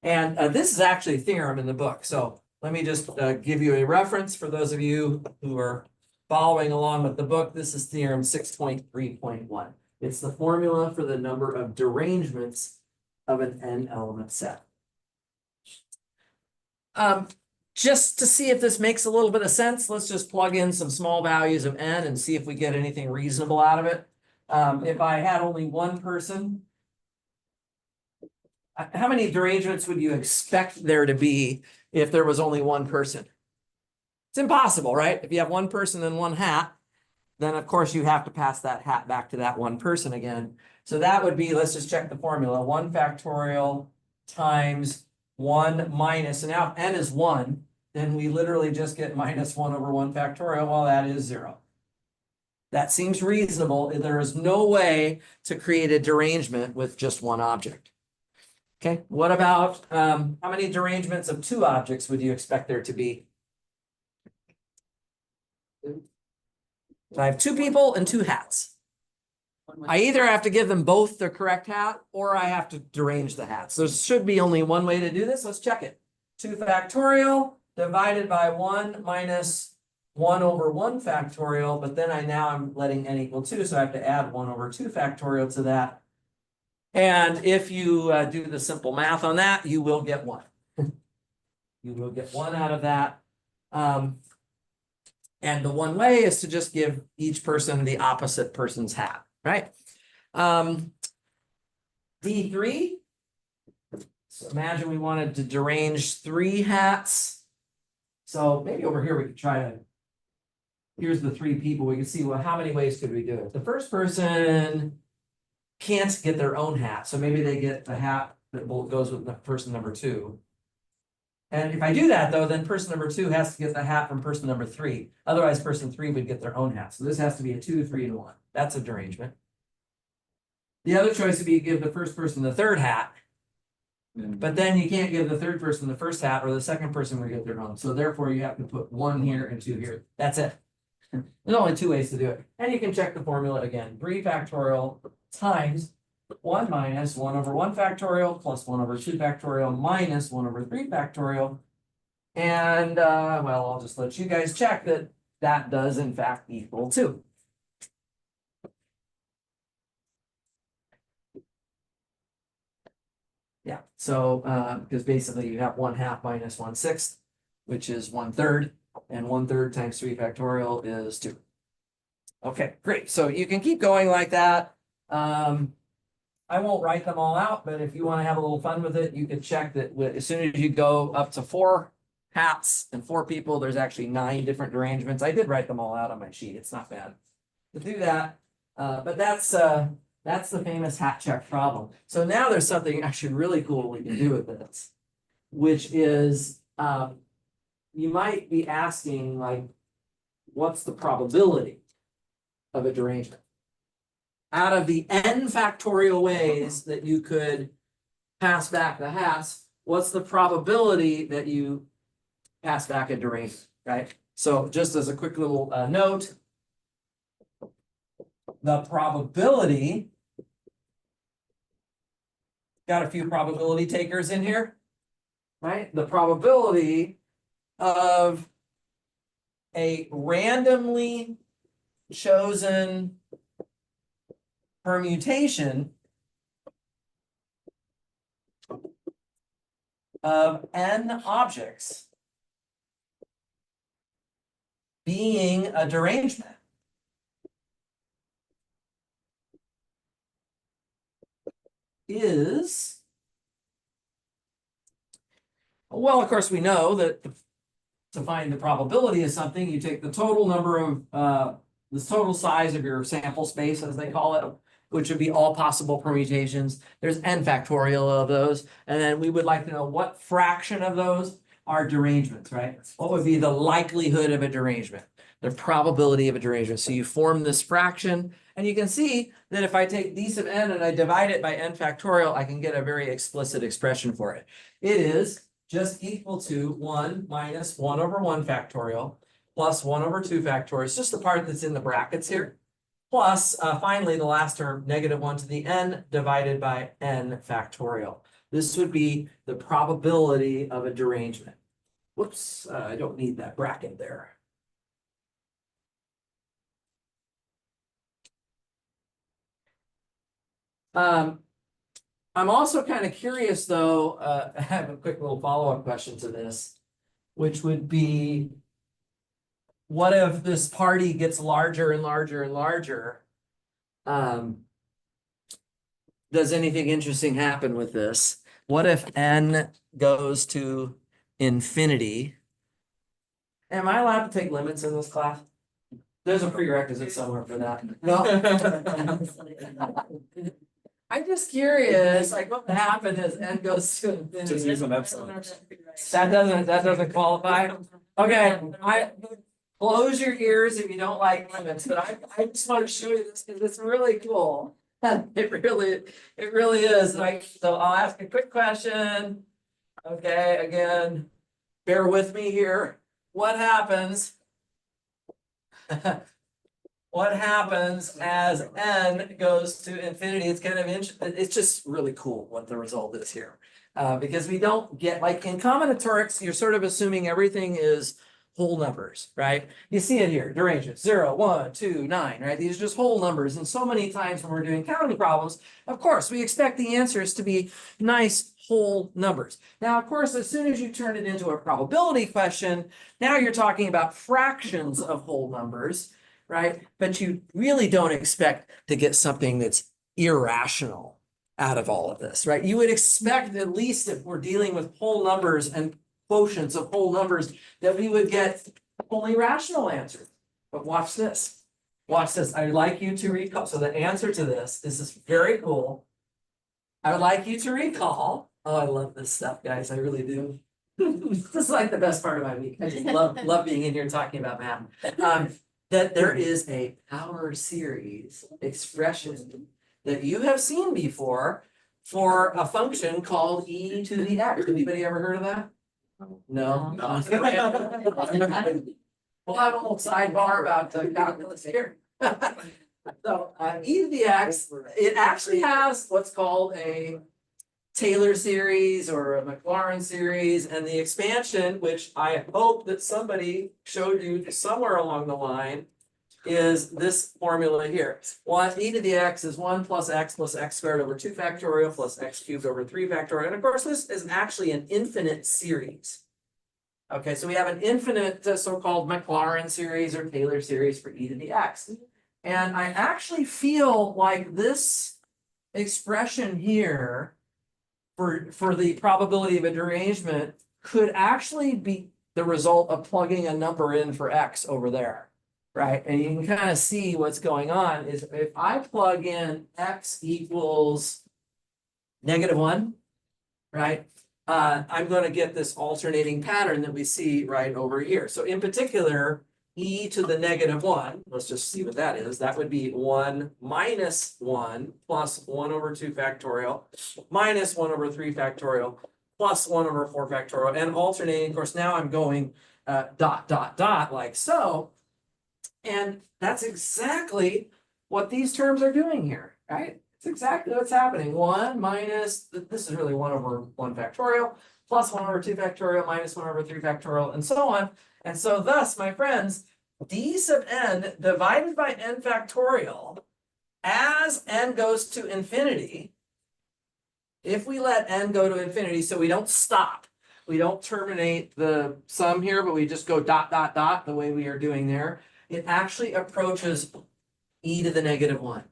And this is actually a theorem in the book. So let me just give you a reference for those of you who are following along with the book. This is theorem 6.3.1. It's the formula for the number of derangements of an n element set. Just to see if this makes a little bit of sense, let's just plug in some small values of n and see if we get anything reasonable out of it. If I had only one person, how many derangements would you expect there to be if there was only one person? It's impossible, right? If you have one person and one hat, then of course you have to pass that hat back to that one person again. So that would be, let's just check the formula, 1 factorial times 1 minus, and now if n is 1, then we literally just get minus 1 over 1 factorial. Well, that is 0. That seems reasonable. There is no way to create a derangement with just one object. Okay, what about how many derangements of 2 objects would you expect there to be? So I have 2 people and 2 hats. I either have to give them both the correct hat or I have to derange the hats. There should be only one way to do this. Let's check it. 2 factorial divided by 1 minus 1 over 1 factorial, but then I'm letting n equal 2, so I have to add 1 over 2 factorial to that. And if you do the simple math on that, you will get 1. You will get 1 out of that. And the one way is to just give each person the opposite person's hat, right? D3. So imagine we wanted to derange 3 hats. So maybe over here we could try to, here's the 3 people. We can see, well, how many ways could we do it? The first person can't get their own hat. So maybe they get the hat that goes with the person number 2. And if I do that though, then person number 2 has to get the hat from person number 3. Otherwise, person 3 would get their own hat. So this has to be a 2, 3, and 1. That's a derangement. The other choice would be to give the first person the 3rd hat. But then you can't give the 3rd person the 1st hat, or the 2nd person would get their own. So therefore you have to put 1 here and 2 here. That's it. There's only 2 ways to do it. And you can check the formula again. 3 factorial times 1 minus 1 over 1 factorial plus 1 over 2 factorial minus 1 over 3 factorial. And, well, I'll just let you guys check that that does in fact equal 2. Yeah, so, because basically you have 1/2 minus 1/6, which is 1/3, and 1/3 times 3 factorial is 2. Okay, great. So you can keep going like that. I won't write them all out, but if you want to have a little fun with it, you can check that as soon as you go up to 4 hats and 4 people, there's actually 9 different derangements. I did write them all out on my sheet. It's not bad to do that. But that's the famous hat check problem. So now there's something actually really cool we can do with this, which is you might be asking, like, what's the probability of a derangement? Out of the n factorial ways that you could pass back the hats, what's the probability that you pass back a derangement, right? So just as a quick little note, the probability, got a few probability takers in here, right? The probability of a randomly chosen permutation of n objects being a derangement is, well, of course, we know that to find the probability of something, you take the total number of the total size of your sample space, as they call it, which would be all possible permutations. There's n factorial of those, and then we would like to know what fraction of those are derangements, right? What would be the likelihood of a derangement, the probability of a derangement? So you form this fraction, and you can see that if I take d sub n and I divide it by n factorial, I can get a very explicit expression for it. It is just equal to 1 minus 1 over 1 factorial plus 1 over 2 factorial. It's just the part that's in the brackets here. Plus, finally, the last term, -1 to the n divided by n factorial. This would be the probability of a derangement. Whoops, I don't need that bracket there. I'm also kind of curious, though, I have a quick little follow-up question to this, which would be, what if this party gets larger and larger and larger? Does anything interesting happen with this? What if n goes to infinity? Am I allowed to take limits in this class? There's a prerequisite somewhere for that. No. I'm just curious, like, what would happen as n goes to infinity? Just use an epsilon. That doesn't qualify? Okay, close your ears if you don't like limits, but I just want to show you this because it's really cool. It really is. Like, so I'll ask a quick question. Okay, again, bear with me here. What happens? What happens as n goes to infinity? It's kind of interesting. It's just really cool what the result is here. Because we don't get, like in combinatorics, you're sort of assuming everything is whole numbers, right? You see it here, derangement, 0, 1, 2, 9, right? These are just whole numbers. And so many times when we're doing counting problems, of course, we expect the answers to be nice whole numbers. Now, of course, as soon as you turn it into a probability question, now you're talking about fractions of whole numbers, right? But you really don't expect to get something that's irrational out of all of this, right? You would expect, at least if we're dealing with whole numbers and quotients of whole numbers, that we would get only rational answers. But watch this. Watch this. I'd like you to recall. So the answer to this is very cool. I would like you to recall. Oh, I love this stuff, guys. I really do. This is like the best part of my week. I just love being in here talking about math. That there is a power series expression that you have seen before for a function called e to the x. Anybody ever heard of that? No. No. We'll have a little sidebar about the calculus here. So e to the x, it actually has what's called a Taylor series or a Maclaurin series, and the expansion, which I hope that somebody showed you somewhere along the line, is this formula here. One, e to the x is 1 plus x squared over 2 factorial plus x cubed over 3 factorial. And of course, this is actually an infinite series. Okay, so we have an infinite so-called Maclaurin series or Taylor series for e to the x. And I actually feel like this expression here for the probability of a derangement could actually be the result of plugging a number in for x over there, right? And you can kind of see what's going on is if I plug in x equals -1, right? I'm going to get this alternating pattern that we see right over here. So in particular, e to the -1, let's just see what that is. That would be 1 minus 1 plus 1 over 2 factorial minus 1 over 3 factorial plus 1 over 4 factorial and alternating. Of course, now I'm going dot like so. And that's exactly what these terms are doing here, right? It's exactly what's happening. 1 minus, this is really 1 over 1 factorial plus 1 over 2 factorial minus 1 over 3 factorial and so on. And so thus, my friends, d sub n divided by n factorial as n goes to infinity, if we let n go to infinity, so we don't stop, we don't terminate the sum here, but we just go dot the way we are doing there, it actually approaches e to the -1.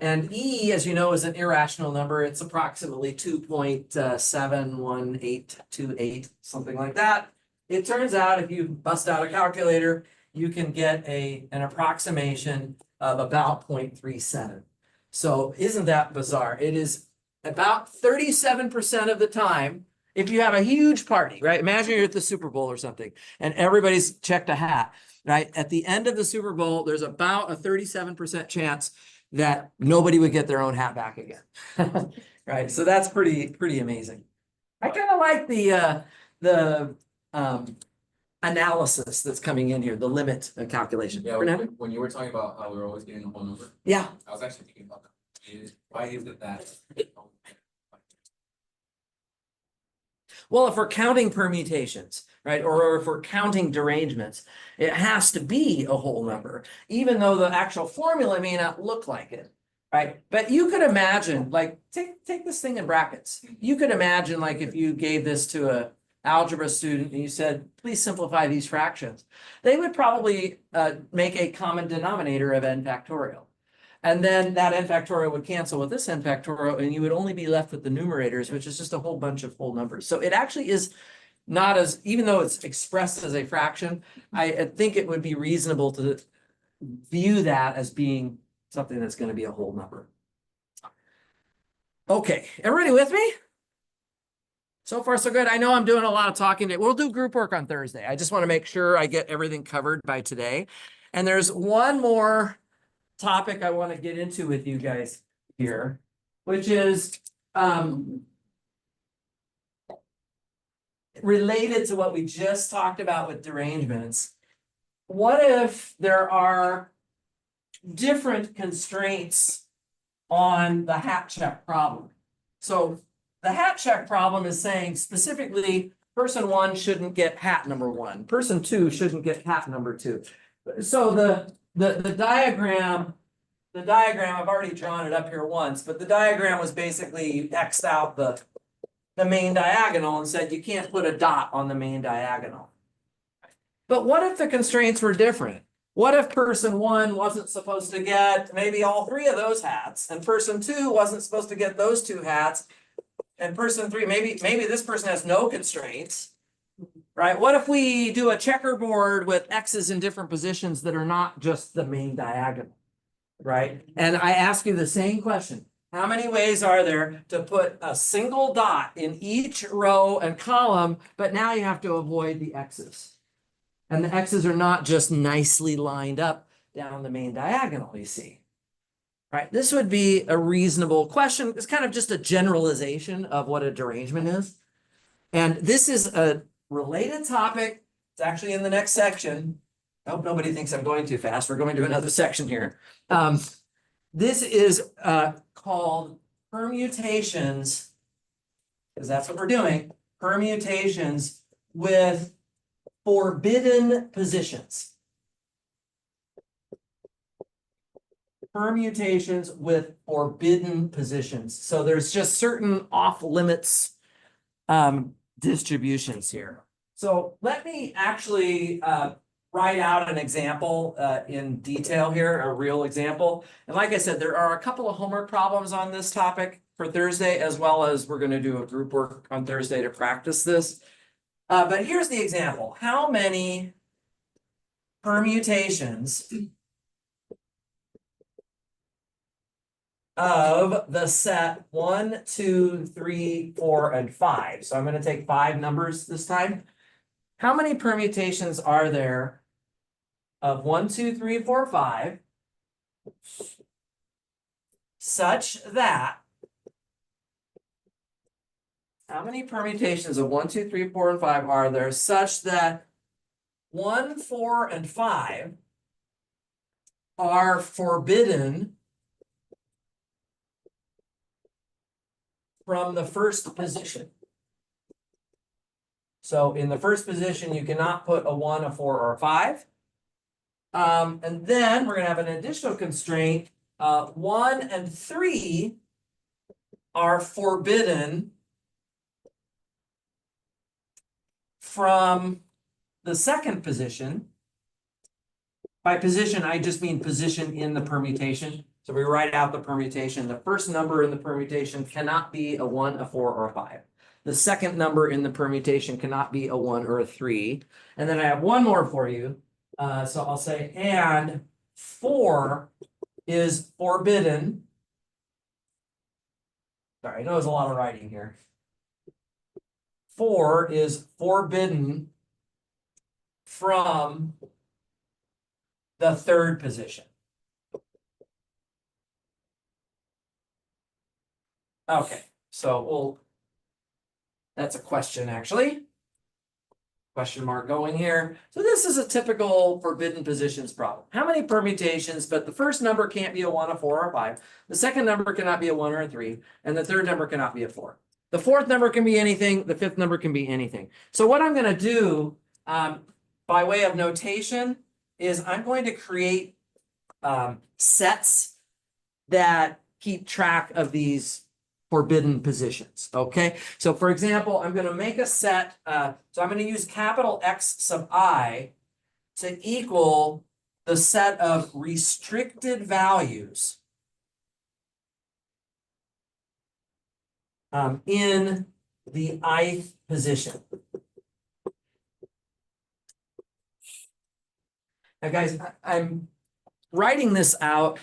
And e, as you know, is an irrational number. It's approximately 2.71828, something like that. It turns out if you bust out a calculator, you can get an approximation of about 0.37. So isn't that bizarre? It is about 37% of the time, if you have a huge party, right? Imagine you're at the Super Bowl or something, and everybody's checked a hat, right? At the end of the Super Bowl, there's about a 37% chance that nobody would get their own hat back again. Right? So that's pretty amazing. I kind of like the analysis that's coming in here, the limit calculation. Yeah, Fernando? when you were talking about how we're always getting a whole number, Yeah. I was actually thinking about that. Why is it that? Well, if we're counting permutations, right, or if we're counting derangements, it has to be a whole number, even though the actual formula may not look like it, right? But you could imagine, like, take this thing in brackets. You could imagine, like, if you gave this to a algebra student and you said, please simplify these fractions, they would probably make a common denominator of n factorial. And then that n factorial would cancel with this n factorial, and you would only be left with the numerators, which is just a whole bunch of whole numbers. So it actually is not as, even though it's expressed as a fraction, I think it would be reasonable to view that as being something that's going to be a whole number. Okay, everybody with me? So far, so good. I know I'm doing a lot of talking today. We'll do group work on Thursday. I just want to make sure I get everything covered by today. And there's one more topic I want to get into with you guys here, which is related to what we just talked about with derangements. What if there are different constraints on the hat check problem? So the hat check problem is saying specifically person 1 shouldn't get hat number 1, person 2 shouldn't get hat number 2. So the diagram, I've already drawn it up here once, but the diagram was basically you X'd out the main diagonal and said you can't put a dot on the main diagonal. But what if the constraints were different? What if person 1 wasn't supposed to get maybe all 3 of those hats, and person 2 wasn't supposed to get those 2 hats, and person 3, maybe this person has no constraints, right? What if we do a checkerboard with X's in different positions that are not just the main diagonal, right? And I ask you the same question. How many ways are there to put a single dot in each row and column, but now you have to avoid the X's? And the X's are not just nicely lined up down the main diagonal, you see. Right? This would be a reasonable question. It's kind of just a generalization of what a derangement is. And this is a related topic. It's actually in the next section. I hope nobody thinks I'm going too fast. We're going to another section here. This is called permutations, because that's what we're doing, permutations with forbidden positions. Permutations with forbidden positions. So there's just certain off limits distributions here. So let me actually write out an example in detail here, a real example. And like I said, there are a couple of homework problems on this topic for Thursday, as well as we're going to do a group work on Thursday to practice this. But here's the example. How many permutations of the set 1, 2, 3, 4, and 5? So I'm going to take 5 numbers this time. How many permutations are there of 1, 2, 3, 4, 5 such that, how many permutations of 1, 2, 3, 4, and 5 are there such that 1, 4, and 5 are forbidden from the first position? So in the first position, you cannot put a 1, a 4, or a 5. And then we're gonna have an additional constraint. 1 and 3 are forbidden from the second position. By position, I just mean position in the permutation. So we write out the permutation. The first number in the permutation cannot be a 1, a 4, or a 5. The second number in the permutation cannot be a 1 or a 3. And then I have one more for you. So I'll say, and 4 is forbidden. Sorry, I know there's a lot of writing here. 4 is forbidden from the third position. Okay, so that's a question actually. Question mark going here. So this is a typical forbidden positions problem. How many permutations, but the first number can't be a 1, a 4, or a 5. The second number cannot be a 1 or a 3. And the third number cannot be a 4. The fourth number can be anything. The fifth number can be anything. So what I'm going to do by way of notation is I'm going to create sets that keep track of these forbidden positions. Okay, so for example, I'm going to make a set. So I'm going to use capital X sub I to equal the set of restricted values in the ith position. Now, guys, I'm writing this out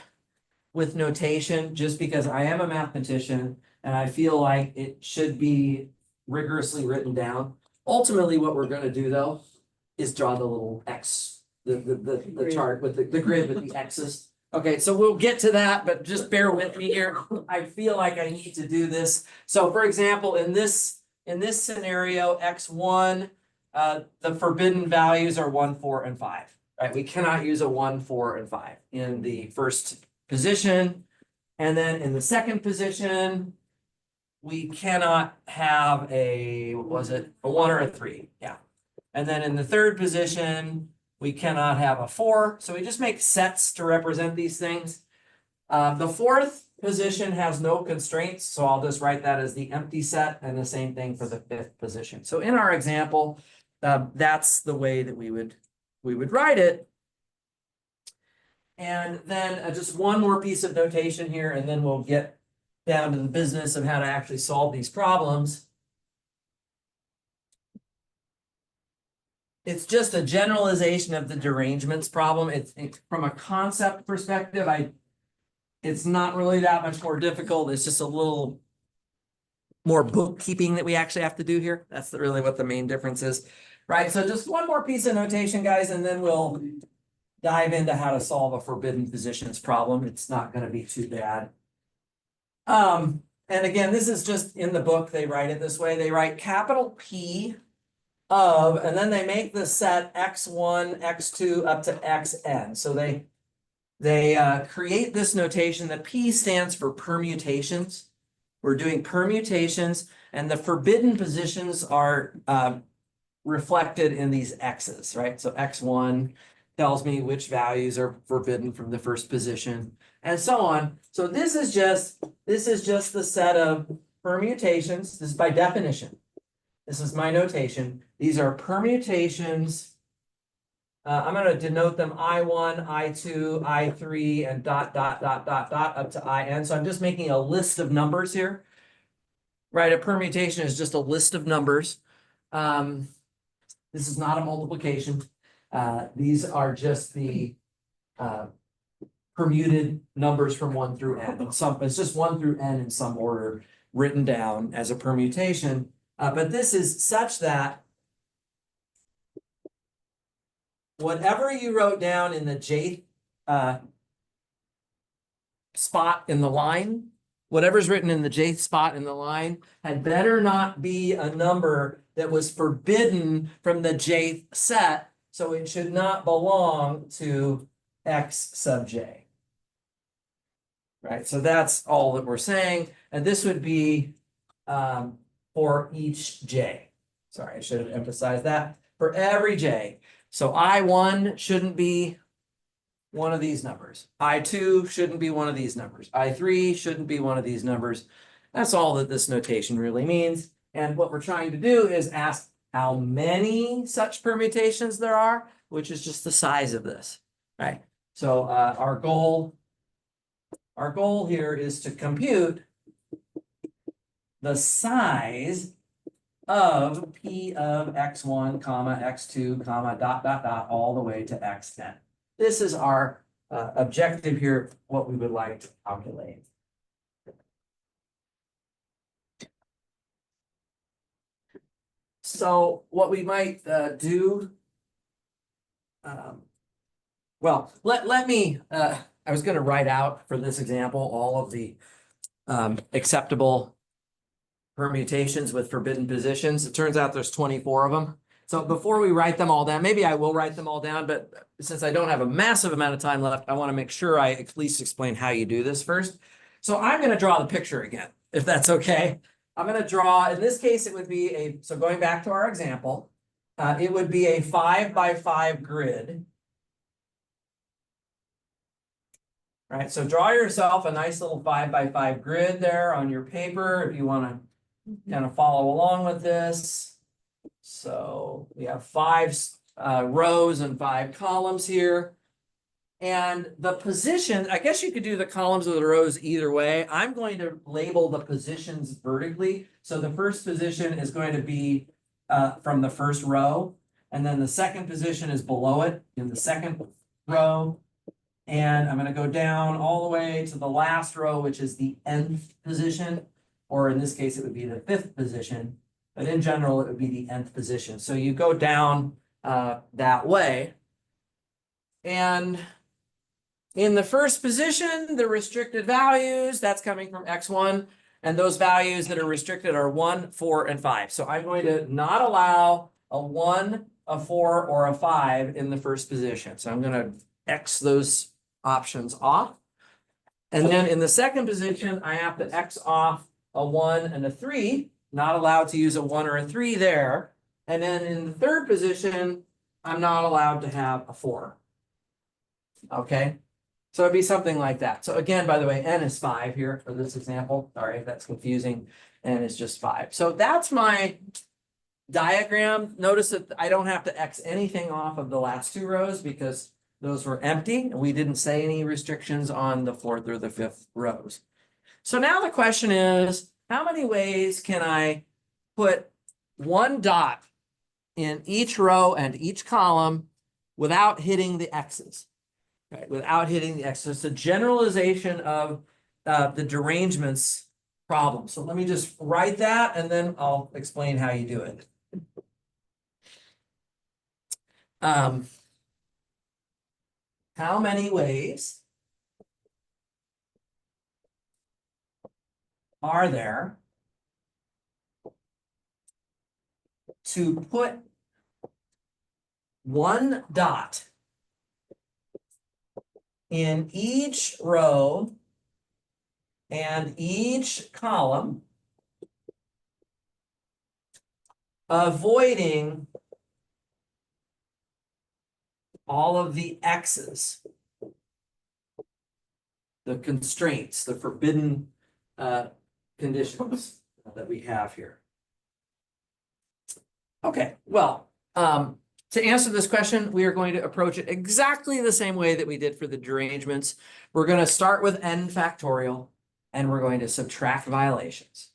with notation just because I am a mathematician and I feel like it should be rigorously written down. Ultimately, what we're going to do though is draw the little X, the chart with the grid with the X's. Okay, so we'll get to that, but just bear with me here. I feel like I need to do this. So for example, in this scenario, X1, the forbidden values are 1, 4, and 5. Right? We cannot use a 1, 4, and 5 in the first position. And then in the second position, we cannot have a, what was it? A 1 or a 3. Yeah. And then in the third position, we cannot have a 4. So we just make sets to represent these things. The fourth position has no constraints. So I'll just write that as the empty set, and the same thing for the fifth position. So in our example, that's the way that we would write it. And then just one more piece of notation here, and then we'll get down to the business of how to actually solve these problems. It's just a generalization of the derangements problem. It's from a concept perspective, it's not really that much more difficult. It's just a little more bookkeeping that we actually have to do here. That's really what the main difference is. Right, so just one more piece of notation, guys, and then we'll dive into how to solve a forbidden positions problem. It's not going to be too bad. And again, this is just in the book. They write it this way. They write capital P of, and then they make the set x1, x2 up to xn. So they they create this notation. The P stands for permutations. We're doing permutations, and the forbidden positions are reflected in these X's, right? So X1 tells me which values are forbidden from the first position, and so on. So this is just the set of permutations. This is by definition. This is my notation. These are permutations. I'm going to denote them I1, I2, I3, and dot up to IN. So I'm just making a list of numbers here. Right, a permutation is just a list of numbers. This is not a multiplication. These are just the permuted numbers from 1 through n. It's just 1 through n in some order written down as a permutation. But this is such that whatever you wrote down in the J spot in the line, whatever's written in the Jth spot in the line had better not be a number that was forbidden from the Jth set, so it should not belong to X sub J. Right, so that's all that we're saying, and this would be for each J. Sorry, I should have emphasized that. For every J. So I1 shouldn't be one of these numbers. I2 shouldn't be one of these numbers. I3 shouldn't be one of these numbers. That's all that this notation really means. And what we're trying to do is ask how many such permutations there are, which is just the size of this, right? So our goal here is to compute the size of P of X1, comma, X2, comma, dot, all the way to Xn. This is our objective here, what we would like to calculate. So what we might do, well, let me, I was going to write out for this example all of the acceptable permutations with forbidden positions. It turns out there's 24 of them. So before we write them all down, maybe I will write them all down, but since I don't have a massive amount of time left, I want to make sure I at least explain how you do this first. So I'm going to draw the picture again, if that's okay. I'm going to draw, in this case, it would be so going back to our example, it would be a 5x5 grid. Right, so draw yourself a nice little 5x5 grid there on your paper if you want to kind of follow along with this. So we have 5 rows and 5 columns here. And the position, I guess you could do the columns or the rows either way. I'm going to label the positions vertically. So the first position is going to be from the first row. And then the second position is below it in the second row. And I'm going to go down all the way to the last row, which is the nth position. Or in this case, it would be the 5th position. But in general, it would be the nth position. So you go down that way. And in the first position, the restricted values, that's coming from X1. And those values that are restricted are 1, 4, and 5. So I'm going to not allow a 1, a 4, or a 5 in the first position. So I'm going to X those options off. And then in the second position, I have to X off a 1 and a 3. Not allowed to use a 1 or a 3 there. And then in the third position, I'm not allowed to have a 4. Okay. So it'd be something like that. So again, by the way, n is 5 here for this example. Sorry if that's confusing. N is just 5. So that's my diagram. Notice that I don't have to X anything off of the last 2 rows because those were empty. And we didn't say any restrictions on the 4th or the 5th rows. So now the question is, how many ways can I put one dot in each row and each column without hitting the X's? Right, without hitting the X's. It's a generalization of the derangements problem. So let me just write that and then I'll explain how you do it. How many ways are there to put one dot in each row and each column, avoiding all of the X's, the constraints, the forbidden conditions that we have here. Okay, well, to answer this question, we are going to approach it exactly the same way that we did for the derangements. We're going to start with n factorial, and we're going to subtract violations.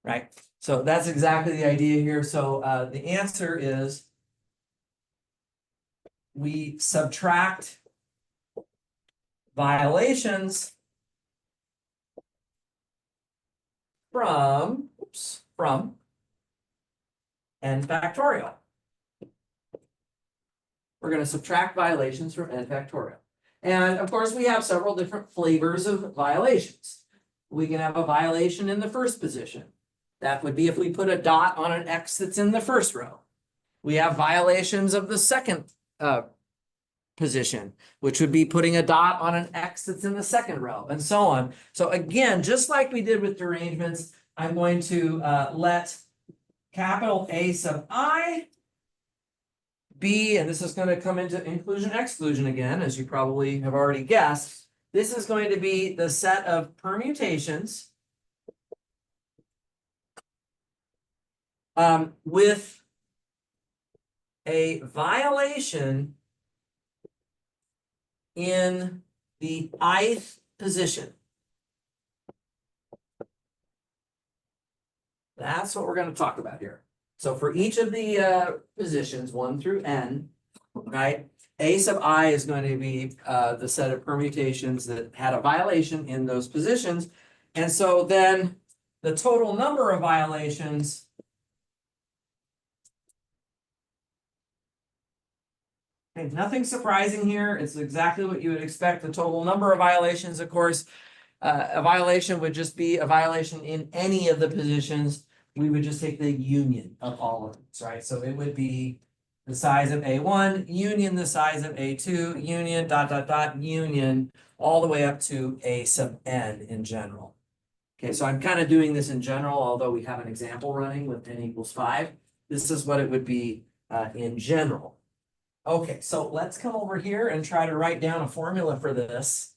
Right? So that's exactly the idea here. So the answer is we subtract violations from n factorial. We're going to subtract violations from n factorial. And of course, we have several different flavors of violations. We can have a violation in the first position. That would be if we put a dot on an X that's in the first row. We have violations of the second position, which would be putting a dot on an X that's in the second row, and so on. So again, just like we did with derangements, I'm going to let capital A sub I be, and this is going to come into inclusion exclusion again, as you probably have already guessed. This is going to be the set of permutations with a violation in the ith position. That's what we're going to talk about here. So for each of the positions, 1 through n, right, A sub I is going to be the set of permutations that had a violation in those positions. And so then the total number of violations okay, nothing surprising here. It's exactly what you would expect. The total number of violations, of course, a violation would just be a violation in any of the positions. We would just take the union of all of these, right? So it would be the size of A1, union the size of A2, union, dot, dot, dot, union, all the way up to A sub n in general. Okay, so I'm kind of doing this in general, although we have an example running with n equals 5. This is what it would be in general. Okay, so let's come over here and try to write down a formula for this.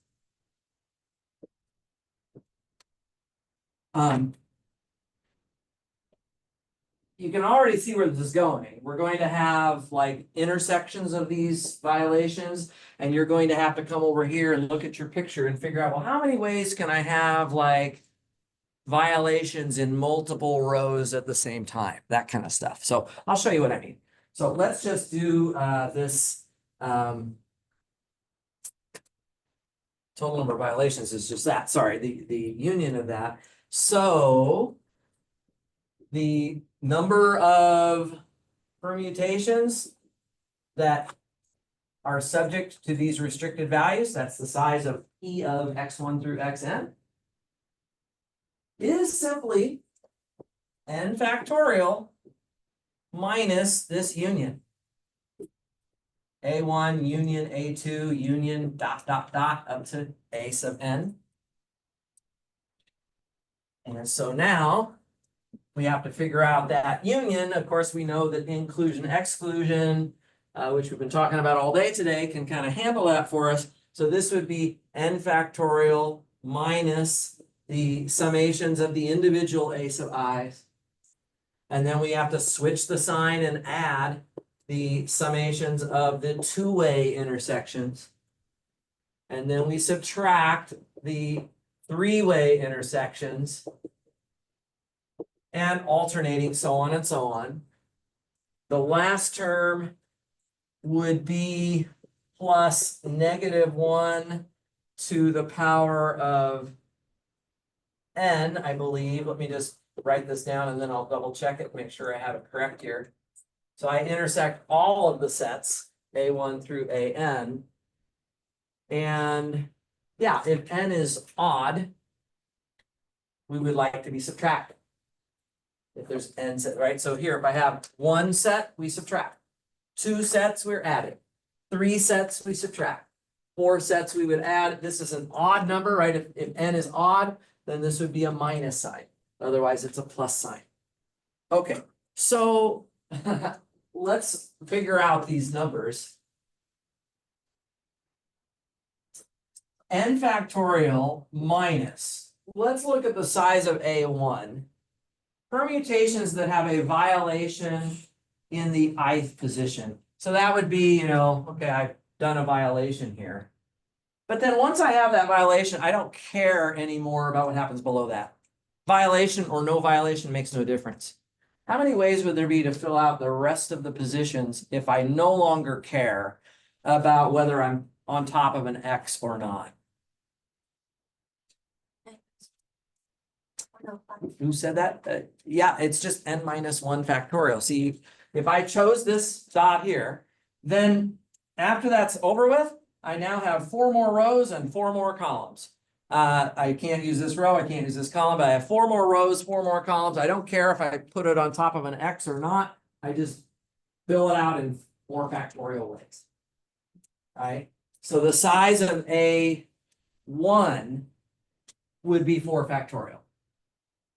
You can already see where this is going. We're going to have like intersections of these violations, and you're going to have to come over here and look at your picture and figure out, well, how many ways can I have like violations in multiple rows at the same time? That kind of stuff. So I'll show you what I mean. So let's just do this. Total number of violations is just that. Sorry, the union of that. So the number of permutations that are subject to these restricted values, that's the size of E of x1 through xn, is simply n factorial minus this union. A1 union A2 union dot, dot, dot up to A sub n. And so now we have to figure out that union. Of course, we know that inclusion exclusion, which we've been talking about all day today, can kind of handle that for us. So this would be n factorial minus the summations of the individual A sub i's. And then we have to switch the sign and add the summations of the two-way intersections. And then we subtract the three-way intersections and alternating, so on and so on. The last term would be plus -1 to the power of n, I believe. Let me just write this down and then I'll double check it, make sure I have it correct here. So I intersect all of the sets, A1 through AN. And yeah, if n is odd, we would like to be subtracted. If there's n set, right? So here, if I have 1 set, we subtract. 2 sets, we're adding. 3 sets, we subtract. 4 sets we would add. This is an odd number, right? If n is odd, then this would be a minus sign. Otherwise, it's a plus sign. Okay, so let's figure out these numbers. N factorial minus, let's look at the size of A1. Permutations that have a violation in the ith position. So that would be, okay, I've done a violation here. But then once I have that violation, I don't care anymore about what happens below that. Violation or no violation makes no difference. How many ways would there be to fill out the rest of the positions if I no longer care about whether I'm on top of an X or not? Who said that? Yeah, it's just n minus 1 factorial. See, if I chose this dot here, then after that's over with, I now have 4 more rows and 4 more columns. I can't use this row, I can't use this column, but I have 4 more rows, 4 more columns. I don't care if I put it on top of an X or not. I just fill it out in 4 factorial ways. Right? So the size of A1 would be 4 factorial.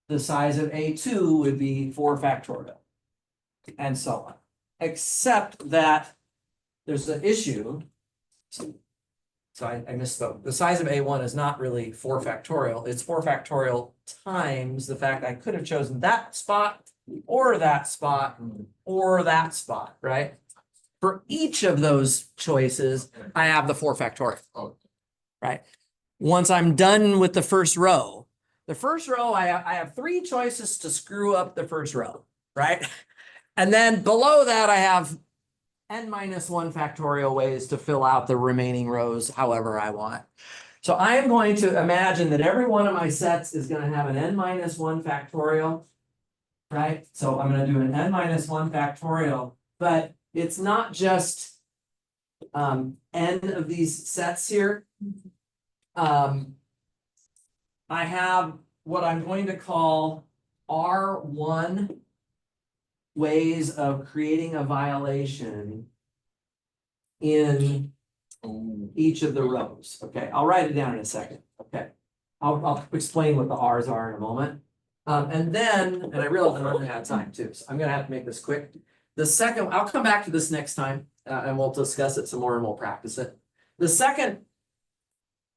The size of A2 would be 4 factorial. And so on. Except that there's an issue. So I misspoke. The size of A1 is not really 4 factorial. It's 4 factorial times the fact I could have chosen that spot or that spot or that spot, right? For each of those choices, I have the 4 factorial, right? Once I'm done with the first row, I have 3 choices to screw up the first row, right? And then below that, I have n minus 1 factorial ways to fill out the remaining rows however I want. So I am going to imagine that every one of my sets is going to have an n minus 1 factorial, right? So I'm going to do an n minus 1 factorial, but it's not just n of these sets here. I have what I'm going to call R1 ways of creating a violation in each of the rows. Okay, I'll write it down in a second. Okay, I'll explain what the R's are in a moment. And I realize I'm not gonna have time too, so I'm gonna have to make this quick. The second, I'll come back to this next time and we'll discuss it some more and we'll practice it. The second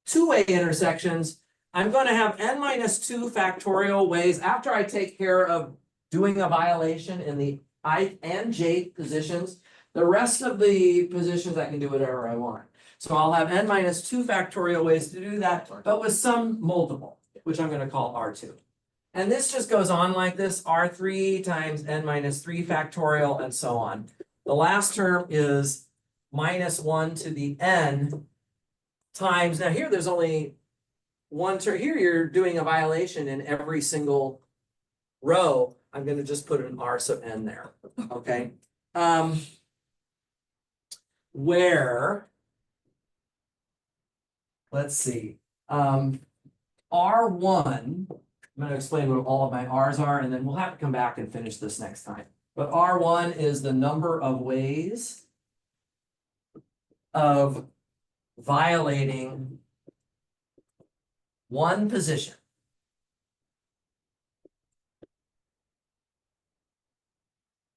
2-way intersections, I'm going to have n minus 2 factorial ways after I take care of doing a violation in the I and j positions. The rest of the positions I can do whatever I want. So I'll have n minus 2 factorial ways to do that, but with some multiple, which I'm going to call R2. And this just goes on like this, R3 times n minus 3 factorial and so on. The last term is minus 1 to the n times, now here there's only one term, here you're doing a violation in every single row. I'm going to just put an R sub n there, okay? Where, let's see, R1, I'm going to explain what all of my R's are, and then we'll have to come back and finish this next time. But R1 is the number of ways of violating one position.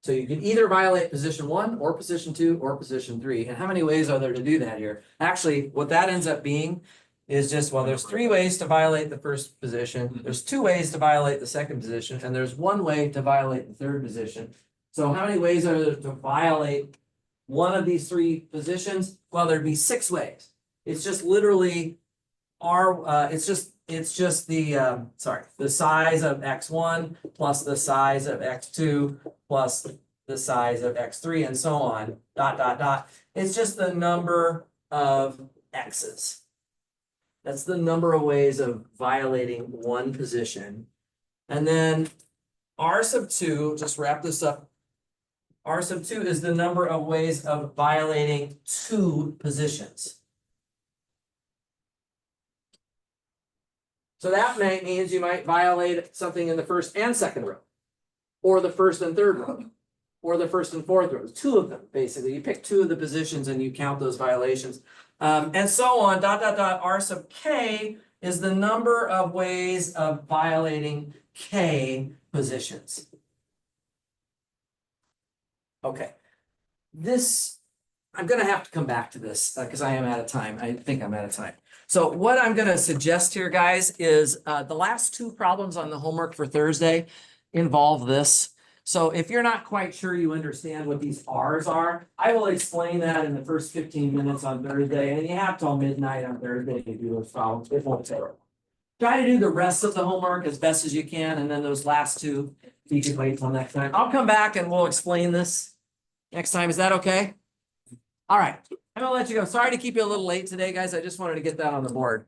So you can either violate position 1 or position 2 or position 3. And how many ways are there to do that here? Actually, what that ends up being is just, well, there's 3 ways to violate the first position. There's 2 ways to violate the second position, and there's 1 way to violate the third position. So how many ways are there to violate one of these 3 positions? Well, there'd be 6 ways. It's just literally it's just the the size of x1 plus the size of x2 plus the size of x3 and so on, dot, dot, dot. It's just the number of x's. That's the number of ways of violating one position. And then R sub 2, just wrap this up. R sub 2 is the number of ways of violating 2 positions. So that means you might violate something in the first and second row, or the first and third row, or the first and fourth rows, two of them, basically. You pick two of the positions and you count those violations. And so on, R sub K is the number of ways of violating K positions. Okay. This, I'm gonna have to come back to this because I am out of time. I think I'm out of time. So what I'm gonna suggest here, guys, is the last two problems on the homework for Thursday involve this. So if you're not quite sure you understand what these R's are, I will explain that in the first 15 minutes on Thursday, and you have till midnight on Thursday to do those problems. It won't take. Try to do the rest of the homework as best as you can, and then those last two, you can wait till next time. I'll come back and we'll explain this next time. Is that okay? All right, I'm gonna let you go. Sorry to keep you a little late today, guys. I just wanted to get that on the board.